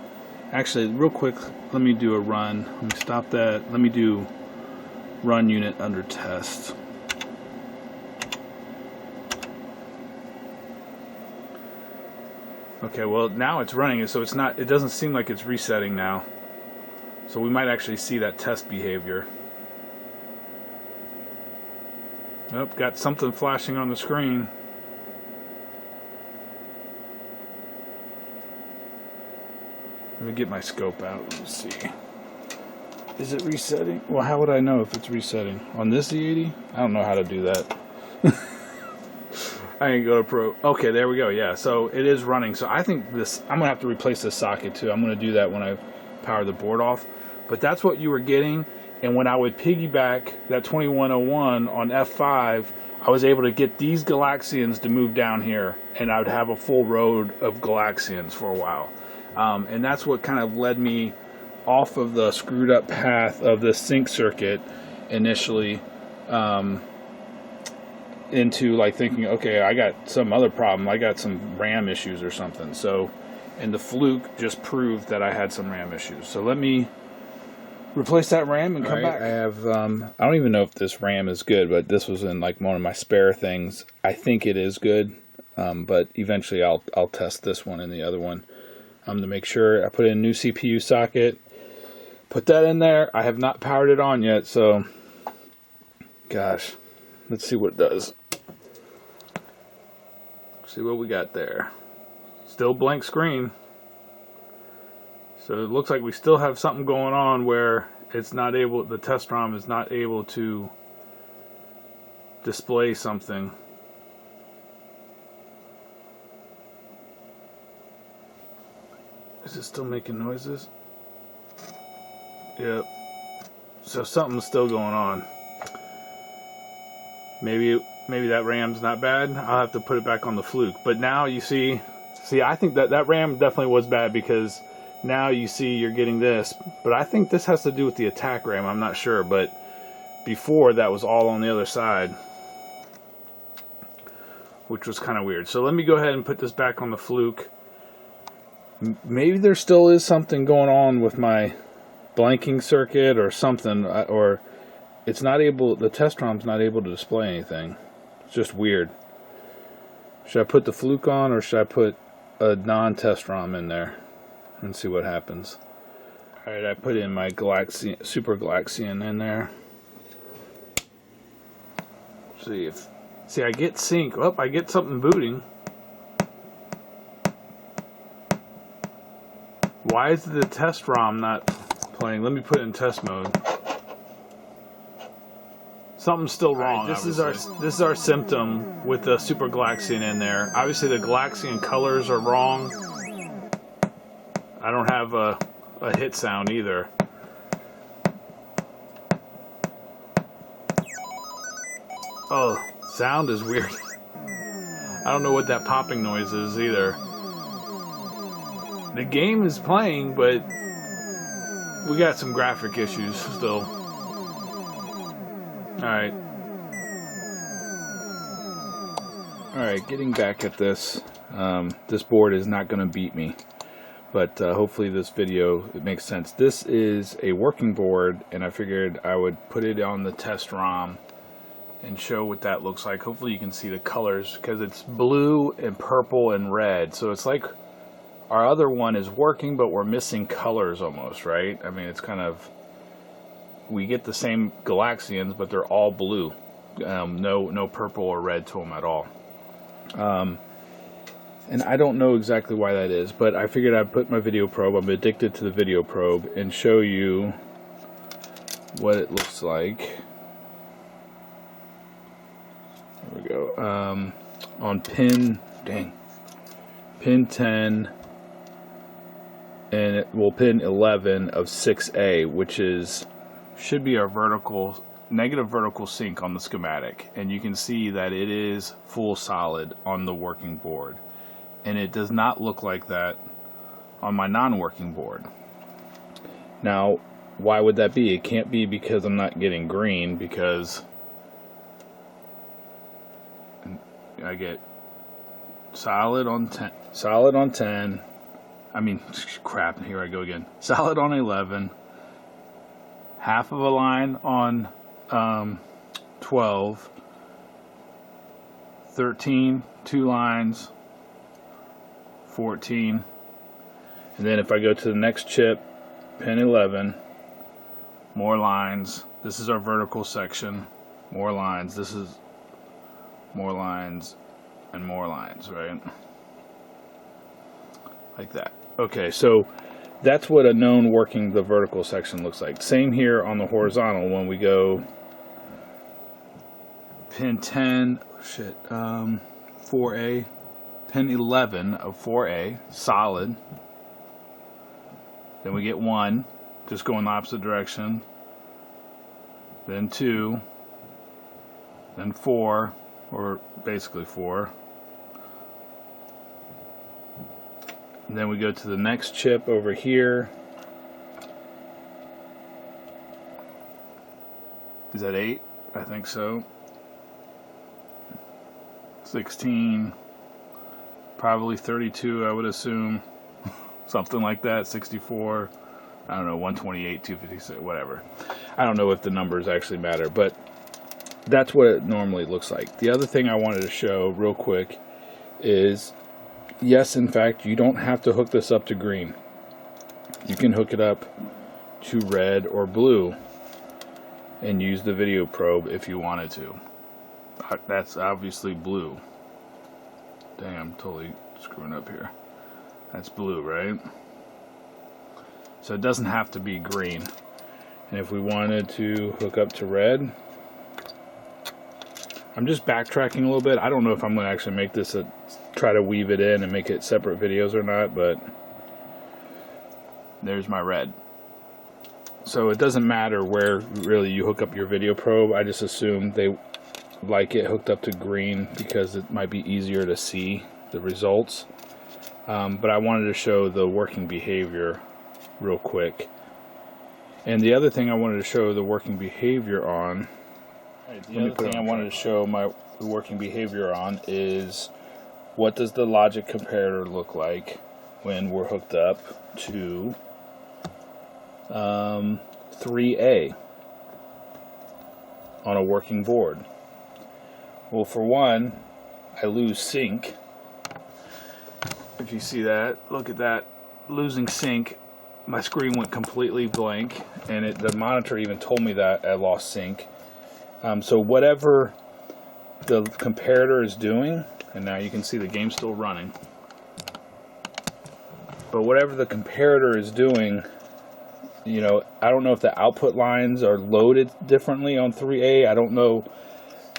Actually, real quick, let me do a run. Let me stop that. Let me do run unit under test. Okay, well now it's running, so it's not. It doesn't seem like it's resetting now. So we might actually see that test behavior. Oh, got something flashing on the screen. Let me get my scope out. Let me see. Is it resetting? Well, how would I know if it's resetting? On this Z80? I don't know how to do that. I ain't go to pro. Okay, there we go. Yeah, so it is running. So I think this, I'm going to have to replace this socket too. I'm going to do that when I power the board off. But that's what you were getting. And when I would piggyback that 2101 on F5, I was able to get these Galaxians to move down here. And I would have a full road of Galaxians for a while. And that's what kind of led me off of the screwed up path of this sync circuit initially, into like thinking, okay, I got some other problem. I got some RAM issues or something. So, and the Fluke just proved that I had some RAM issues. So let me replace that RAM and come back. I have, I don't even know if this RAM is good, but this was in like one of my spare things. I think it is good, but eventually I'll test this one and the other one. To make sure. I put in a new CPU socket, put that in there. I have not powered it on yet, so gosh, let's see what it does. See what we got there. Still blank screen. So it looks like we still have something going on where it's not able, the test ROM is not able to display something. Is it still making noises? Yep. So something's still going on. Maybe that RAM's not bad. I'll have to put it back on the Fluke. But now you see, I think that RAM definitely was bad because now you see you're getting this. But I think this has to do with the attack RAM. I'm not sure. But before, that was all on the other side, which was kind of weird. So let me go ahead and put this back on the Fluke. Maybe there still is something going on with my blanking circuit or something, or it's not able, the test ROM's not able to display anything. It's just weird. Should I put the Fluke on, or should I put a non-test ROM in there and see what happens? Alright, I put in my Galaxian, Super Galaxian in there. See, I get sync. Oh, I get something booting. Why is the test ROM not playing? Let me put it in test mode. Something's still wrong. Right, this is our symptom with the Super Galaxian in there. Obviously the Galaxian colors are wrong. I don't have a hit sound either. Oh, sound is weird. I don't know what that popping noise is either. The game is playing, but we got some graphic issues still. Alright. Alright, getting back at this. This board is not going to beat me. But hopefully this video, it makes sense. This is a working board, and I figured I would put it on the test ROM and show what that looks like. Hopefully you can see the colors, because it's blue and purple and red. So it's like our other one is working, but we're missing colors almost, right? I mean, it's kind of, we get the same Galaxians, but they're all blue. No purple or red to them at all. And I don't know exactly why that is, but I figured I'd put my video probe, I'm addicted to the video probe, and show you what it looks like. There we go. On pin 10, and pin 11 of 6A, which should be our vertical negative vertical sync on the schematic, and you can see that it is full solid on the working board, and it does not look like that on my non-working board. Now, why would that be? It can't be because I'm not getting green, because I get solid on 10, solid on 10, I mean, crap, here I go again, solid on 11, half of a line on 12, 13, 2 lines, 14, and then if I go to the next chip, pin 11, more lines. This is our vertical section, more lines. This is more lines and more lines, right? Like that. Okay, so that's what a known working the vertical section looks like. Same here on the horizontal when we go pin 10, 4A, pin 11 of 4A, solid. Then we get 1, just go in the opposite direction. Then 2, then 4, or basically 4. And then we go to the next chip over here. Is that 8? I think so. 16, probably 32, I would assume. Something like that, 64, I don't know, 128, 256, whatever. I don't know if the numbers actually matter, but that's what it normally looks like. The other thing I wanted to show real quick is, yes, in fact, you don't have to hook this up to green. You can hook it up to red or blue and use the video probe if you wanted to. That's obviously blue. Dang, I'm totally screwing up here. That's blue, right? So it doesn't have to be green. And if we wanted to hook up to red, I'm just backtracking a little bit. I don't know if I'm going to actually make this try to weave it in and make it separate videos or not, but there's my red. So it doesn't matter where really you hook up your video probe. I just assume they like it hooked up to green because it might be easier to see the results. But I wanted to show the working behavior real quick. And the other thing I wanted to show the working behavior on, the working behavior on is, what does the logic comparator look like when we're hooked up to 3A on a working board? Well, for one, I lose sync. If you see that, look at that, losing sync. My screen went completely blank, and the monitor even told me that I lost sync. So whatever the comparator is doing, and now you can see the game's still running, but whatever the comparator is doing, you know, I don't know if the output lines are loaded differently on 3A. I don't know.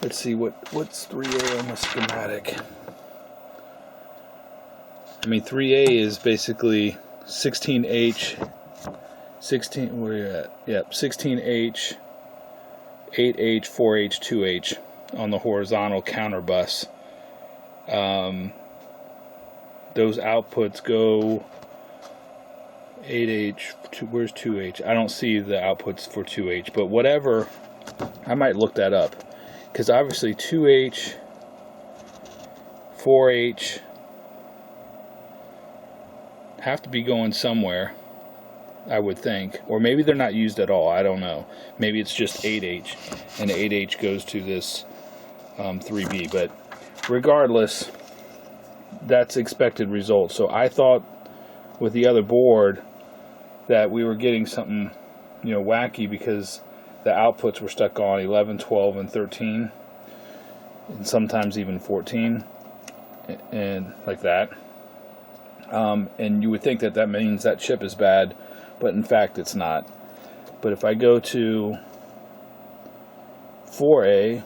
Let's see, what's 3A on the schematic? I mean, 3A is basically 16H, 16, where are you at? Yep, 16H, 8H, 4H, 2H on the horizontal counter bus. Those outputs go 8H, where's 2H? I don't see the outputs for 2H, but whatever, I might look that up. Because obviously 2H, 4H have to be going somewhere, I would think. Or maybe they're not used at all, I don't know. Maybe it's just 8H, and 8H goes to this 3B. But regardless, that's expected results. So I thought with the other board that we were getting something, you know, wacky, because the outputs were stuck on 11, 12, and 13, and sometimes even 14, and like that. And you would think that that means that chip is bad, but in fact it's not. But if I go to 4A,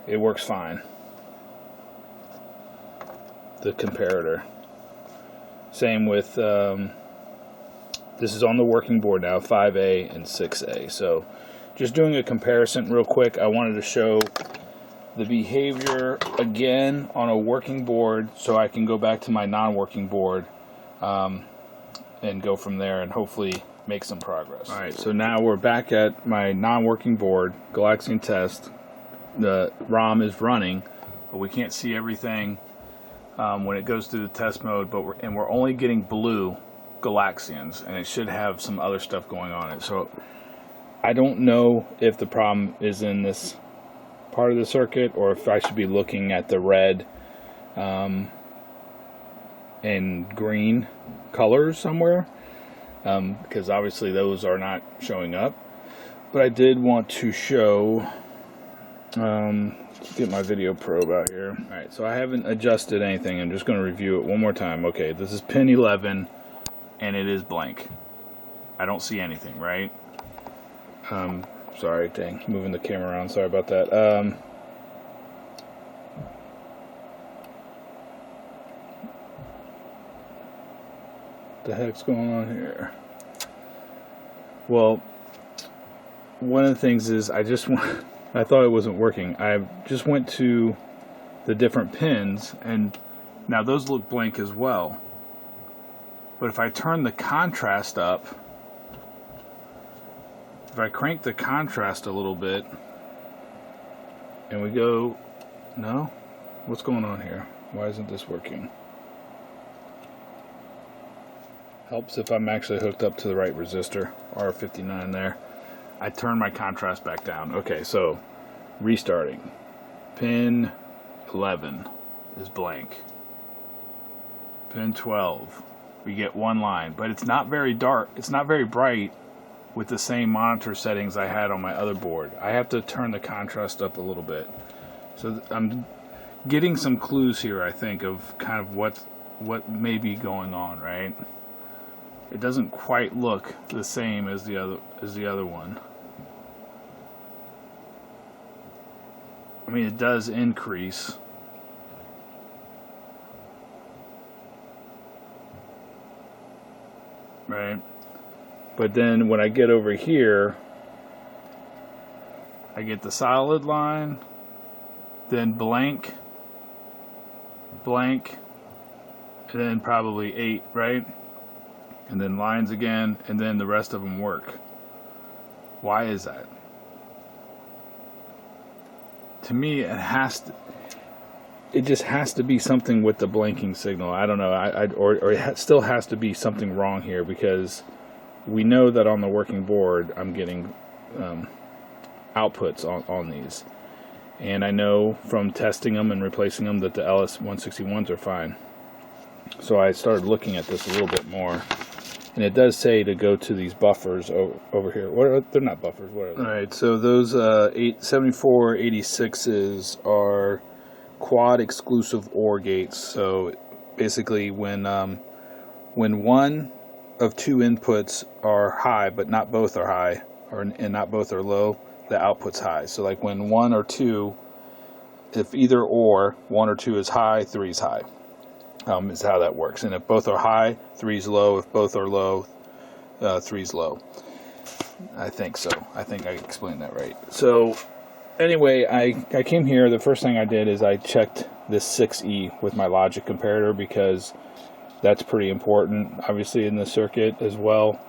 it works fine. The comparator. Same with This is on the working board now, 5A and 6A. So just doing a comparison real quick, I wanted to show the behavior again on a working board so I can go back to my non-working board and go from there and hopefully make some progress. Alright, so now we're back at my non-working board, Galaxian test. The ROM is running, but we can't see everything when it goes through the test mode, but we're only getting blue Galaxians, and it should have some other stuff going on it. So I don't know if the problem is in this part of the circuit or if I should be looking at the red and green colors somewhere, because obviously those are not showing up. But I did want to show, let's get my video probe out here. Alright, so I haven't adjusted anything. I'm just going to review it one more time. Okay, this is pin 11 and it is blank. I don't see anything, right? Sorry, dang, moving the camera around, sorry about that. The heck's going on here? Well, one of the things is I thought it wasn't working. I just went to the different pins, and now those look blank as well. But if I turn the contrast up, if I crank the contrast a little bit, and we go, no? What's going on here? Why isn't this working? Helps if I'm actually hooked up to the right resistor, R59 there. I turn my contrast back down. Okay, so restarting. Pin 11 is blank. Pin 12, we get one line, but it's not very dark. It's not very bright with the same monitor settings I had on my other board. I have to turn the contrast up a little bit. So I'm getting some clues here, I think, of kind of what may be going on, right? It doesn't quite look the same as the other one. I mean, it does increase. Right? But then when I get over here, I get the solid line, then blank, blank, and then probably 8, right? And then lines again, and then the rest of them work. Why is that? To me, it just has to be something with the blanking signal. I don't know, or it still has to be something wrong here, because we know that on the working board I'm getting outputs on these, and I know from testing them and replacing them that the LS161s are fine. So I started looking at this a little bit more, and it does say to go to these buffers over here. They're not buffers. What are they? All right, so those 7486s are quad exclusive OR gates. So basically, when one of two inputs are high, but not both are high, and not both are low, the output's high. So like when 1 or 2, if either or, 1 or 2 is high, 3 is high. Is how that works. And if both are high, 3 is low. If both are low, 3 is low. I think so. I think I explained that right. So anyway, I came here. The first thing I did is I checked this 6E with my logic comparator, because that's pretty important, obviously, in the circuit as well.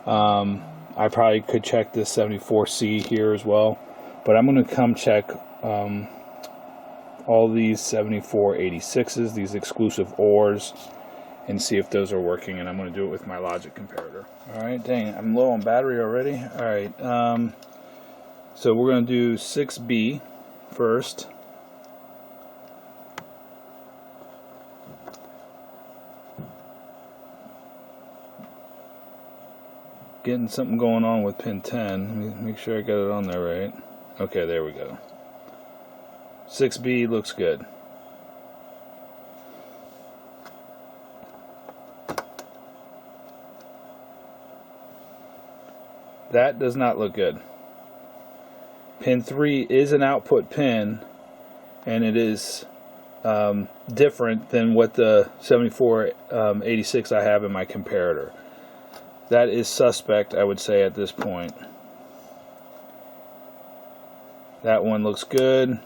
I probably could check this 74C here as well, but I'm going to come check all these 7486s, these exclusive ORs, and see if those are working, and I'm going to do it with my logic comparator. Alright, dang, I'm low on battery already. Alright, so we're going to do 6B first. Getting something going on with pin 10. Let me make sure I got it on there right. Okay, there we go. 6B looks good. That does not look good. Pin 3 is an output pin, and it is different than what the 7486 I have in my comparator. that is suspect, I would say, at this point. That one looks good,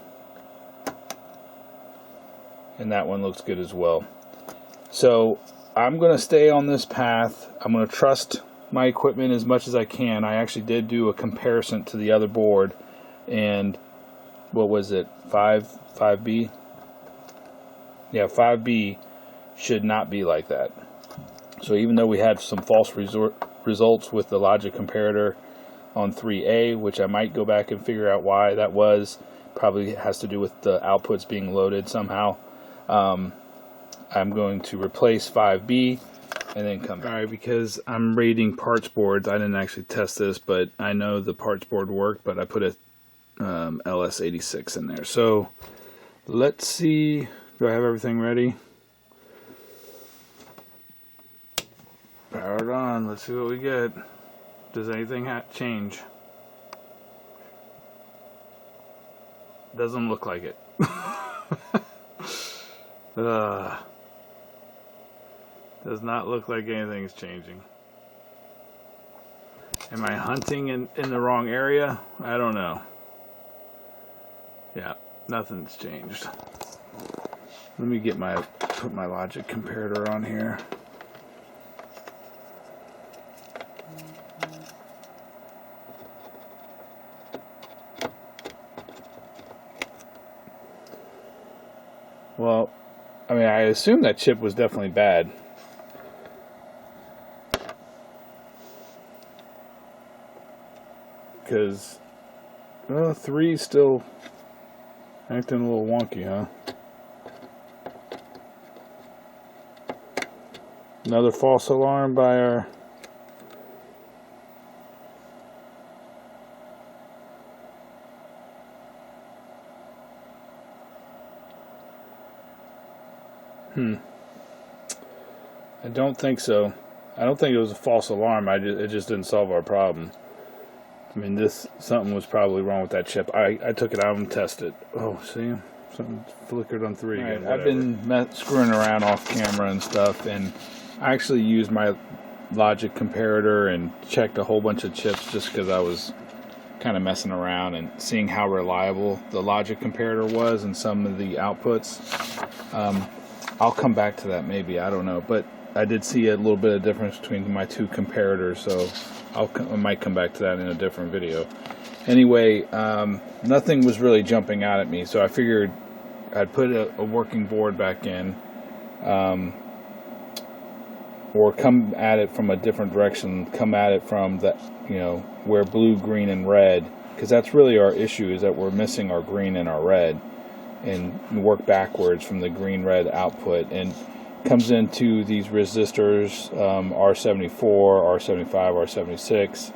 and that one looks good as well. So I'm going to stay on this path. I'm going to trust my equipment as much as I can. I actually did do a comparison to the other board, and what was it, 5B? Yeah, 5B should not be like that. So even though we had some false results with the logic comparator on 3A, which I might go back and figure out why that was, probably has to do with the outputs being loaded somehow. I'm going to replace 5B and then come back. Alright, because I'm rating parts boards, I didn't actually test this, but I know the parts board worked, but I put a LS86 in there. So let's see, do I have everything ready? Powered on, let's see what we get. Does anything change? Doesn't look like it. Does not look like anything's changing. Am I hunting in the wrong area? I don't know. Yeah, nothing's changed. Let me get put my logic comparator on here. Well, I mean, I assume that chip was definitely bad. Because, well, 3's still acting a little wonky, huh? Another false alarm by our... I don't think so. I don't think it was a false alarm. It just didn't solve our problem. I mean, something was probably wrong with that chip. I took it out and tested. Oh, see? Something flickered on 3 again. Right, I've been screwing around off camera and stuff, and I actually used my logic comparator and checked a whole bunch of chips just because I was kind of messing around and seeing how reliable the logic comparator was and some of the outputs. I'll come back to that maybe, I don't know, but I did see a little bit of difference between my two comparators, so I might come back to that in a different video. Anyway, nothing was really jumping out at me, so I figured I'd put a working board back in, or come at it from a different direction, come at it from the, where blue, green, and red, because that's really our issue, is that we're missing our green and our red, and work backwards from the green-red output, and comes into these resistors, R74, R75, R76.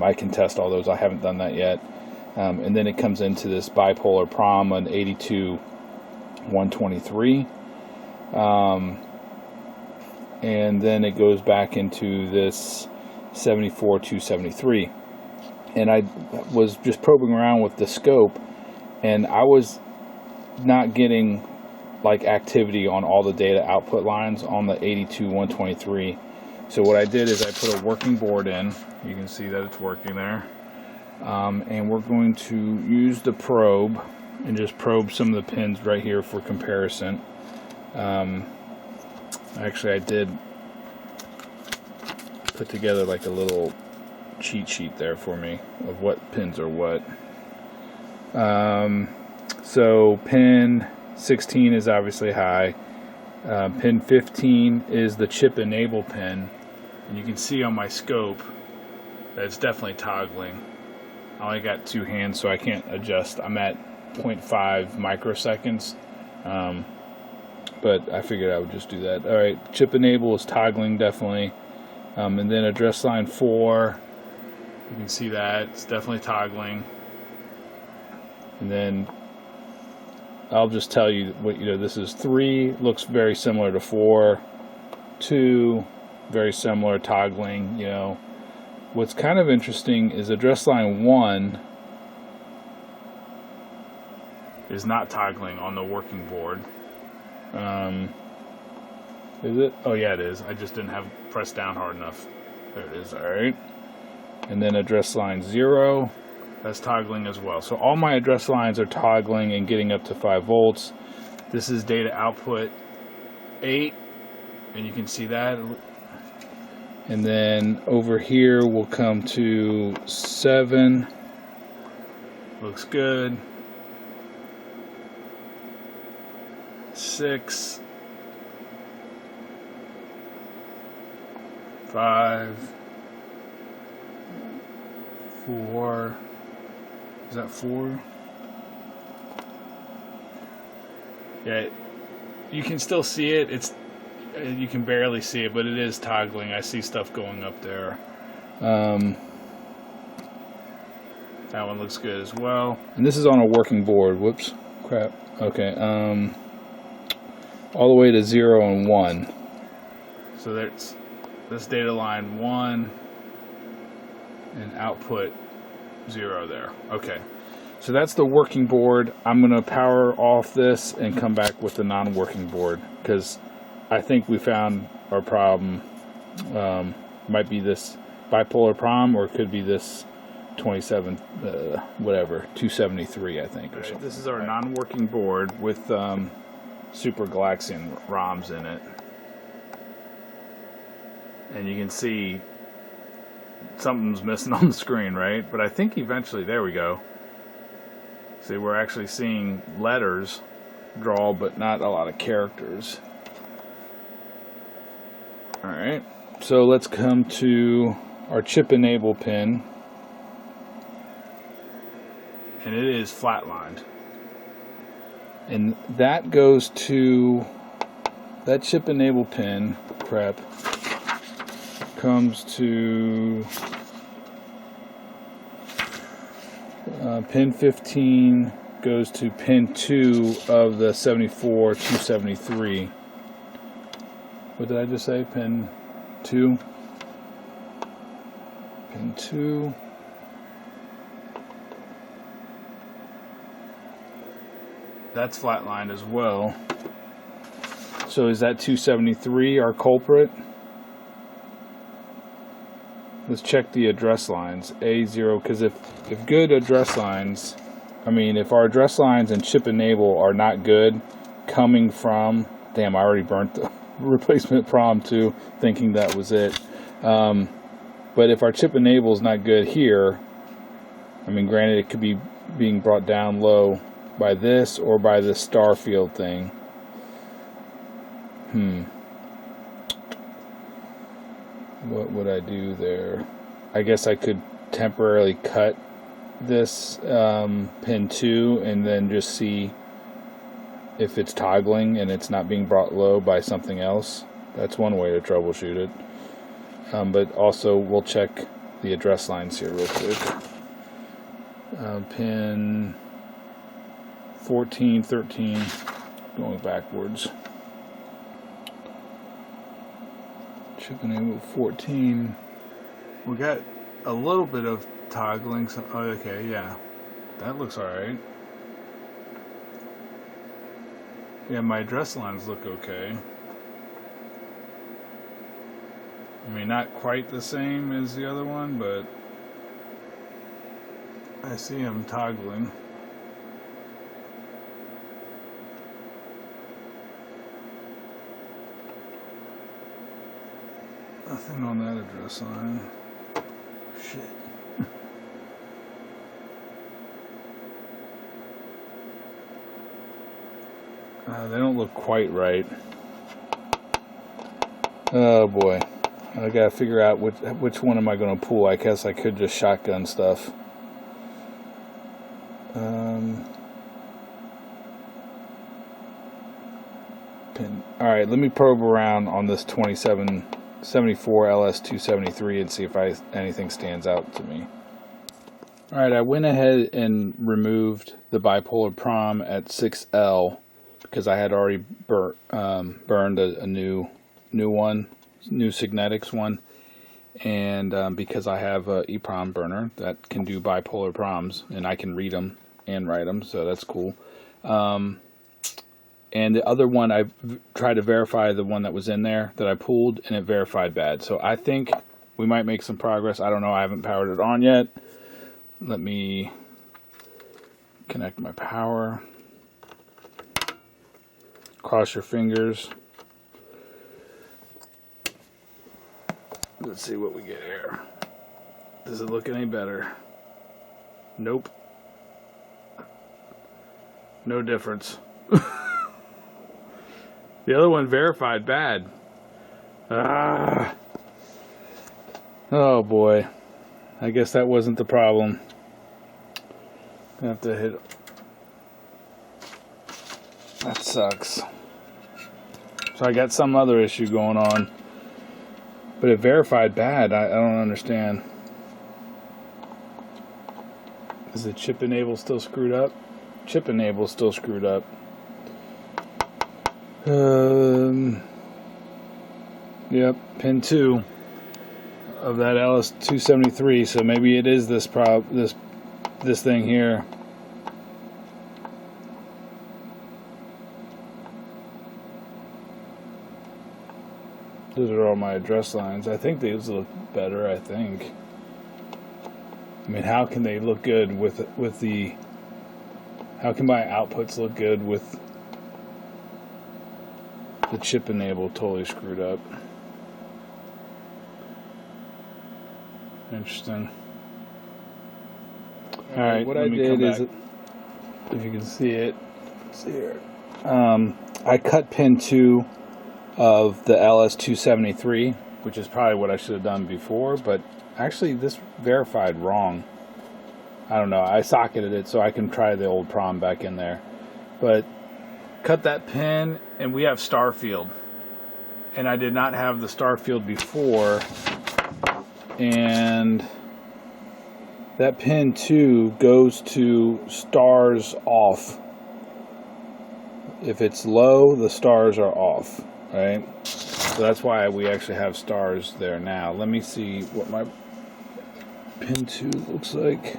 I can test all those. I haven't done that yet. And then it comes into this bipolar prom on 82-123. And then it goes back into this 74-273. And I was just probing around with the scope, and I was not getting like activity on all the data output lines on the 82-123. So what I did is I put a working board in. You can see that it's working there. And we're going to use the probe and just probe some of the pins right here for comparison. Actually, I did put together like a little cheat sheet there for me of what pins are what. So pin 16 is obviously high. Pin 15 is the chip enable pin, and you can see on my scope that it's definitely toggling. I only got 2 hands, so I can't adjust. I'm at 0.5 microseconds, but I figured I would just do that. Alright, chip enable is toggling definitely, and then address line 4, you can see that it's definitely toggling. And then I'll just tell you what, this is 3, looks very similar to 4, 2, very similar, toggling, What's kind of interesting is address line 1 is not toggling on the working board. Is it? Oh yeah, it is. I just didn't have pressed down hard enough. There it is, alright. And then address line 0, that's toggling as well. So all my address lines are toggling and getting up to 5 volts. This is data output 8, and you can see that. And then over here we'll come to 7. Looks good. 6. 5. 4. Is that 4? Yeah, you can still see it. You can barely see it, but it is toggling. I see stuff going up there. That one looks good as well. And this is on a working board. Whoops, crap. Okay, all the way to 0 and 1. So that's this data line 1 and output 0 there. Okay, so that's the working board. I'm going to power off this and come back with the non-working board, because I think we found our problem. Might be this bipolar prom, or it could be this 27 whatever 273, I think, or something. This is our non-working board with super Galaxian ROMs in it, and you can see something's missing on the screen, right? But I think eventually, there we go. See, we're actually seeing letters draw, but not a lot of characters. Alright, so let's come to our chip enable pin, and it is flatlined, and that goes to that chip enable pin prep comes to pin 15, goes to pin 2 of the 74-273. What did I just say? Pin 2. Pin 2. That's flatlined as well. So is that 273 our culprit? Let's check the address lines. A0, because if good address lines, I mean, if our address lines and chip enable are not good, coming from, damn, I already burnt the replacement prom too, thinking that was it. But if our chip enable is not good here, I mean, granted, it could be being brought down low by this or by this star field thing. What would I do there? I guess I could temporarily cut this pin 2 and then just see if it's toggling and it's not being brought low by something else. That's one way to troubleshoot it. But also we'll check the address lines here real quick. Pin 14, 13, going backwards. Chip enable 14. We got a little bit of toggling. So, oh, okay, yeah, that looks alright. Yeah, my address lines look okay. I mean, not quite the same as the other one, but I see them toggling. Nothing on that address line. Shit. They don't look quite right. Oh boy. I gotta figure out which one am I gonna pull. I guess I could just shotgun stuff. Alright, let me probe around on this 2774 LS273 and see if anything stands out to me. Alright, I went ahead and removed the bipolar prom at 6L because I had already burned a new one, new Signetics one, and because I have a EEPROM burner that can do bipolar proms and I can read them and write them, so that's cool. And the other one, I tried to verify the one that was in there that I pulled, and it verified bad. So I think we might make some progress. I don't know. I haven't powered it on yet. Let me connect my power. Cross your fingers. Let's see what we get here. Does it look any better? Nope. No difference. The other one verified bad. Ah. Oh boy. I guess that wasn't the problem. I have to hit. That sucks. So I got some other issue going on. But it verified bad. I don't understand. Is the chip enable still screwed up? Chip enable still screwed up. Yep, pin 2 of that LS273. So maybe it is this this thing here. Those are all my address lines. I think these look better. I mean, how can they look good with the? How can my outputs look good with the chip enable totally screwed up? Interesting. All right, what I did is, if you can see it, see here. I cut pin 2 of the LS273, which is probably what I should have done before, but actually this verified wrong. I don't know. I socketed it so I can try the old prom back in there. But cut that pin, and we have star field. And I did not have the star field before. And that pin 2 goes to stars off. If it's low, the stars are off, right? So that's why we actually have stars there now. Let me see what my pin 2 looks like.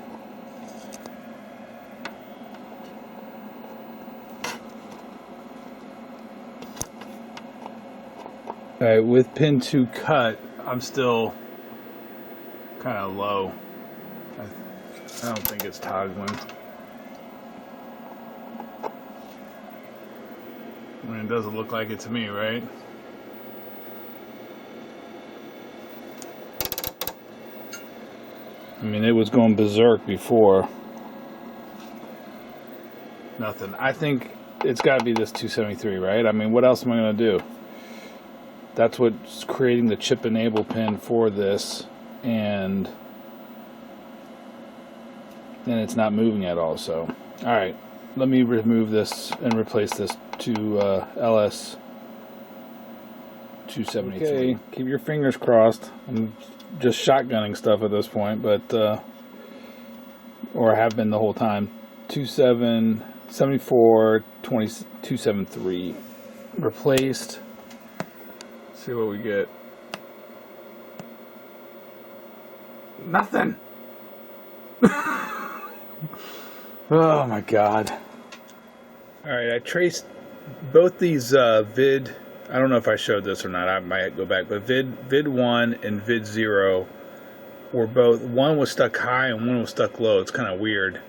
Alright, with pin 2 cut, I'm still kind of low. I don't think it's toggling. I mean, it doesn't look like it to me, right? I mean, it was going berserk before. Nothing. I think it's got to be this 273, right? I mean, what else am I going to do? That's what's creating the chip enable pin for this, and it's not moving at all. So, all right, let me remove this and replace this to LS273. Okay, keep your fingers crossed. I'm just shotgunning stuff at this point, but or I have been the whole time. 74 273 replaced. See what we get. Nothing. Oh my god. Alright, I traced both these vid, I don't know if I showed this or not, I might go back, but vid 1 and vid 0 were both, one was stuck high and one was stuck low. It's kind of weird.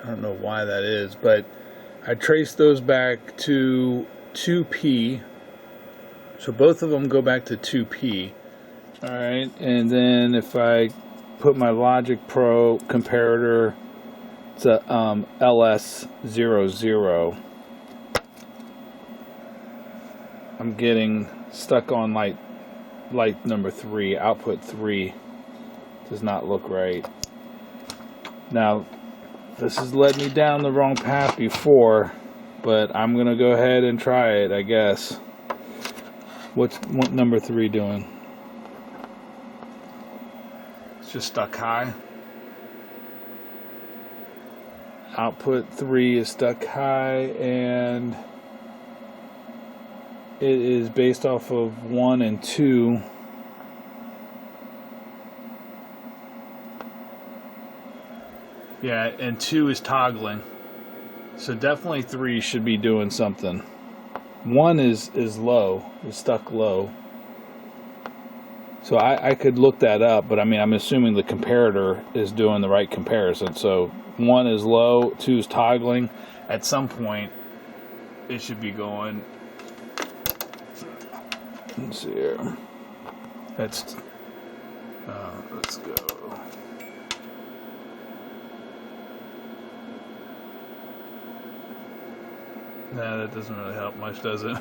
I don't know why that is, but I traced those back to 2P. So both of them go back to 2P. Alright, and then if I put my Logic Pro comparator to LS00, I'm getting stuck on light number 3, output 3. Does not look right. Now, this has led me down the wrong path before, but I'm going to go ahead and try it, I guess. What's number 3 doing? It's just stuck high. Output 3 is stuck high, and it is based off of 1 and 2. Yeah, and 2 is toggling. So definitely 3 should be doing something. 1 is low, is stuck low. So I could look that up, but I mean, I'm assuming the comparator is doing the right comparison. So 1 is low, 2 is toggling. At some point, it should be going. Let's see here. Let's go. Nah, that doesn't really help much, does it?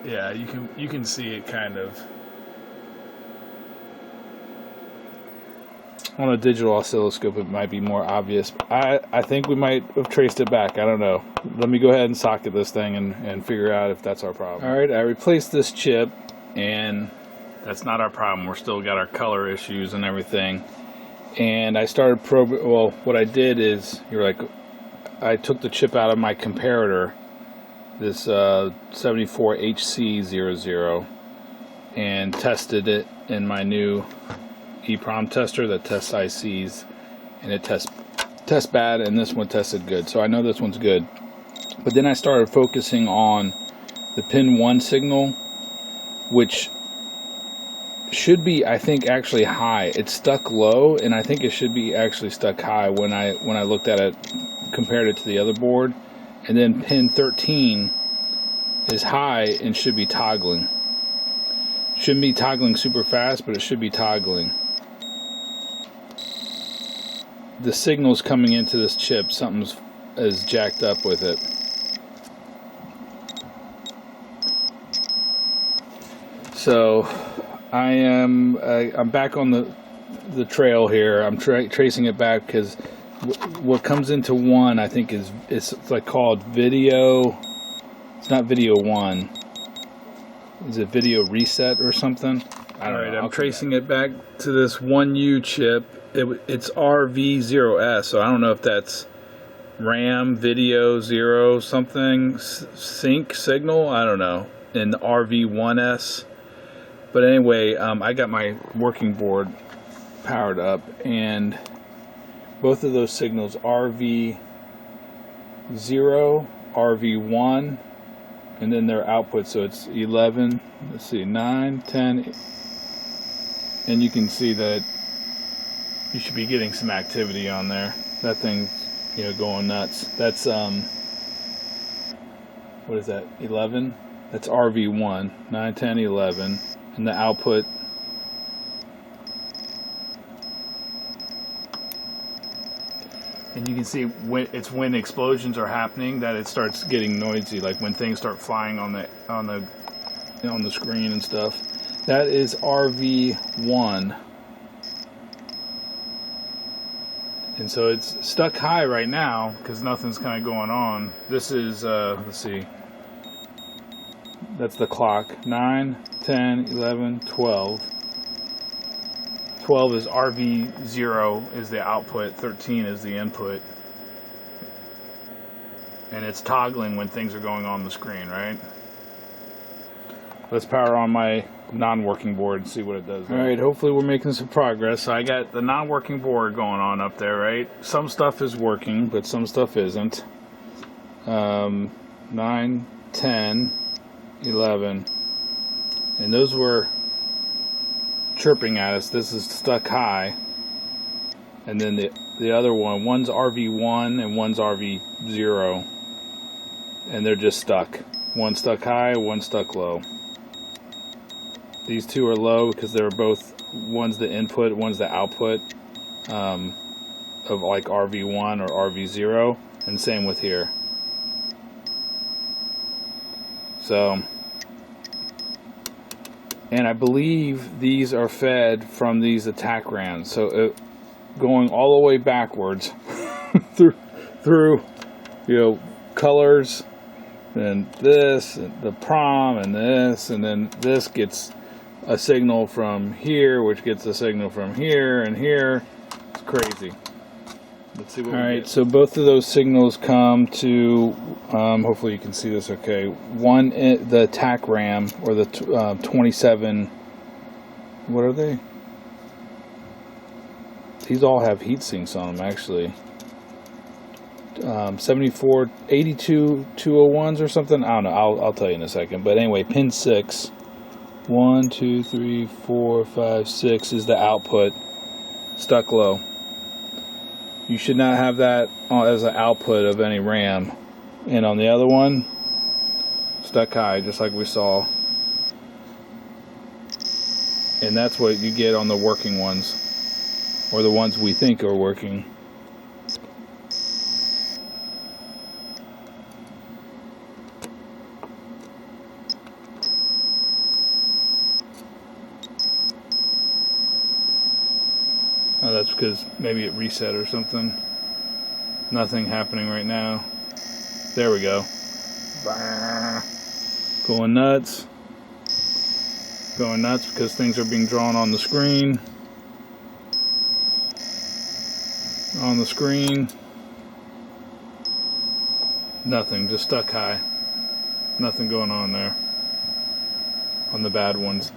Yeah, you can see it kind of on a digital oscilloscope. It might be more obvious. I think we might have traced it back. I don't know. Let me go ahead and socket this thing and figure out if that's our problem. All right, I replaced this chip, and that's not our problem. We're still got our color issues and everything. And I started probing. Well, what I did is, I took the chip out of my comparator, this 74HC00, and tested it in my new EEPROM tester that tests ICs, and it tests bad, and this one tested good. So I know this one's good. But then I started focusing on the pin 1 signal, which should be, I think, actually high. It's stuck low, and I think it should be actually stuck high when I looked at it, compared it to the other board. And then pin 13 is high and should be toggling. Shouldn't be toggling super fast, but it should be toggling. The signal's coming into this chip, something's is jacked up with it. So I'm back on the trail here. I'm tracing it back because what comes into 1, I think, it's like called video. It's not video 1. Is it video reset or something? I don't know. I'm tracing it back to this 1U chip. It's RV0S, so I don't know if that's RAM video 0 something sync signal. I don't know. And RV1S. But anyway, I got my working board powered up, and both of those signals, RV0, RV1, and then their output, so it's 11, let's see, 9, 10, and you can see that you should be getting some activity on there. That thing's, going nuts. That's, what is that, 11? That's RV1, 9, 10, 11, and the output, and you can see when explosions are happening that it starts getting noisy, like when things start flying on the screen and stuff. That is RV1, and so it's stuck high right now because nothing's kind of going on. This is let's see, that's the clock. 9, 10, 11, 12. 12 is RV0 is the output, 13 is the input. And it's toggling when things are going on the screen, right? Let's power on my non-working board and see what it does. Alright, hopefully we're making some progress. So I got the non-working board going on up there, right? Some stuff is working, but some stuff isn't. 9, 10, 11. And those were chirping at us. This is stuck high, and then the other one's RV1 and one's RV0, and they're just stuck. One stuck high, one stuck low. These two are low because they're both, one's the input, one's the output of like RV1 or RV0, and same with here. So, and I believe these are fed from these attack rams. So going all the way backwards through colors, and this, and the prom, and this, and then this gets a signal from here, which gets a signal from here and here. It's crazy. Let's see what we get. All right, so both of those signals come to, hopefully you can see this okay. One, the attack RAM, or the 27, what are they? These all have heat sinks on them, actually. 74, 82 201s or something. I don't know. I'll tell you in a second. But anyway, pin 6. 1, 2, 3, 4, 5, 6 is the output. Stuck low. You should not have that as an output of any RAM. And on the other one, stuck high, just like we saw. And that's what you get on the working ones, or the ones we think are working. Oh, that's because maybe it reset or something. Nothing happening right now. There we go. Going nuts. Going nuts because things are being drawn on the screen. On the screen. Nothing, just stuck high. Nothing going on there. On the bad ones.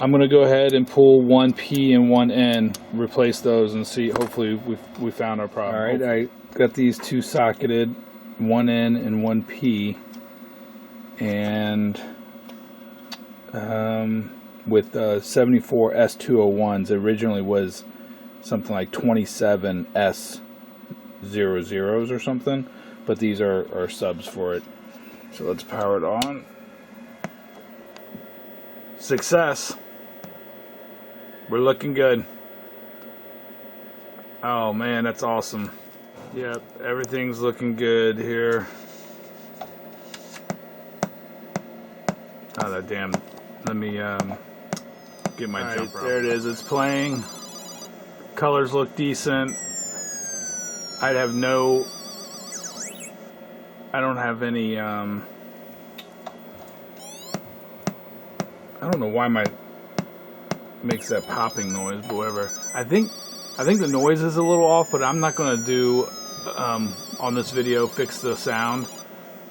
I'm going to go ahead and pull one P and one N, replace those, and see. Hopefully we found our problem. Alright, I got these two socketed, one N and one P, and with 74 S201s. It originally was something like 27 S00s or something, but these are subs for it. So let's power it on. Success. We're looking good. Oh man, that's awesome. Yep, everything's looking good here. Oh, that damn. Let me get my jumper. There it is. It's playing. Colors look decent. I don't have any. I don't know why my makes that popping noise, but whatever. I think the noise is a little off, but I'm not going to do on this video fix the sound.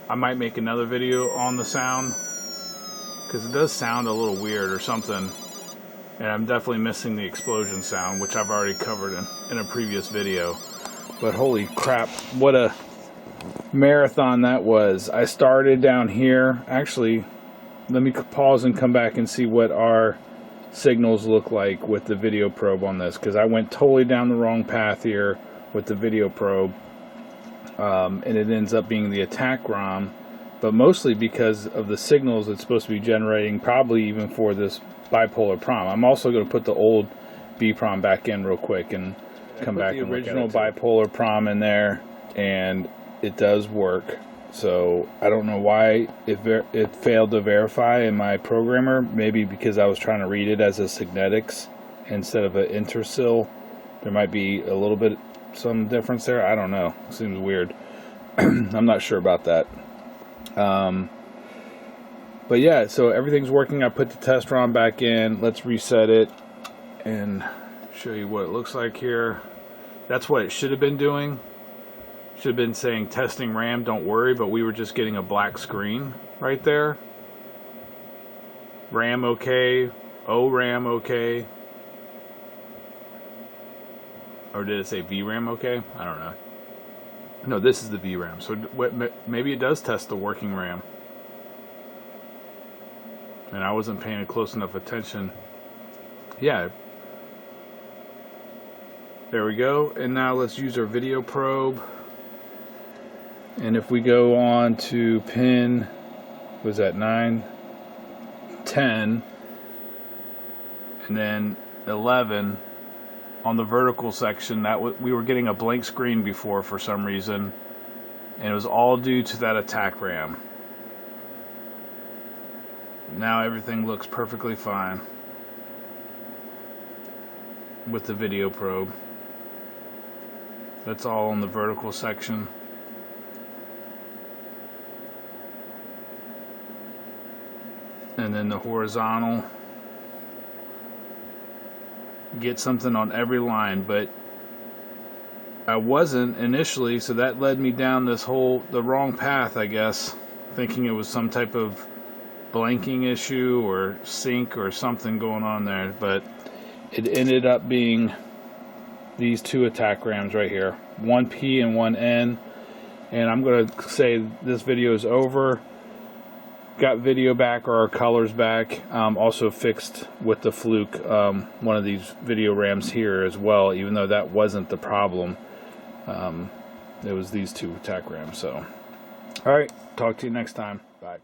I might make another video on the sound because it does sound a little weird or something, and I'm definitely missing the explosion sound, which I've already covered in a previous video. But holy crap, what a marathon that was. I started down here. Actually, let me pause and come back and see what our signals look like with the video probe on this, because I went totally down the wrong path here with the video probe, and it ends up being the attack ROM, but mostly because of the signals it's supposed to be generating, probably even for this bipolar prom. I'm also going to put the old B-prom back in real quick and come back and look at the original bipolar prom in there, and it does work. So I don't know why it failed to verify in my programmer. Maybe because I was trying to read it as a Signetics instead of an intersil. There might be a little bit some difference there. I don't know. It seems weird. I'm not sure about that. But yeah, so everything's working. I put the test ROM back in. Let's reset it and show you what it looks like here. That's what it should have been doing. Should have been saying testing RAM, don't worry, but we were just getting a black screen right there. RAM okay, ORAM okay. Or did it say VRAM okay? I don't know. No, this is the VRAM. So maybe it does test the working RAM. And I wasn't paying close enough attention. Yeah. There we go. And now let's use our video probe. And if we go on to pin, was that 9, 10, and then 11 on the vertical section, we were getting a blank screen before for some reason, and it was all due to that attack RAM. Now everything looks perfectly fine with the video probe. That's all on the vertical section. And then the horizontal, get something on every line, but I wasn't initially, so that led me down the wrong path, I guess, thinking it was some type of blanking issue or sync or something going on there, but it ended up being these two attack RAMs right here, one P and one N, And I'm going to say this video is over. Got video back, or our colors back. Also fixed with the Fluke one of these video RAMs here as well, even though that wasn't the problem. It was these two TAC RAMs. So, all right, talk to you next time. Bye.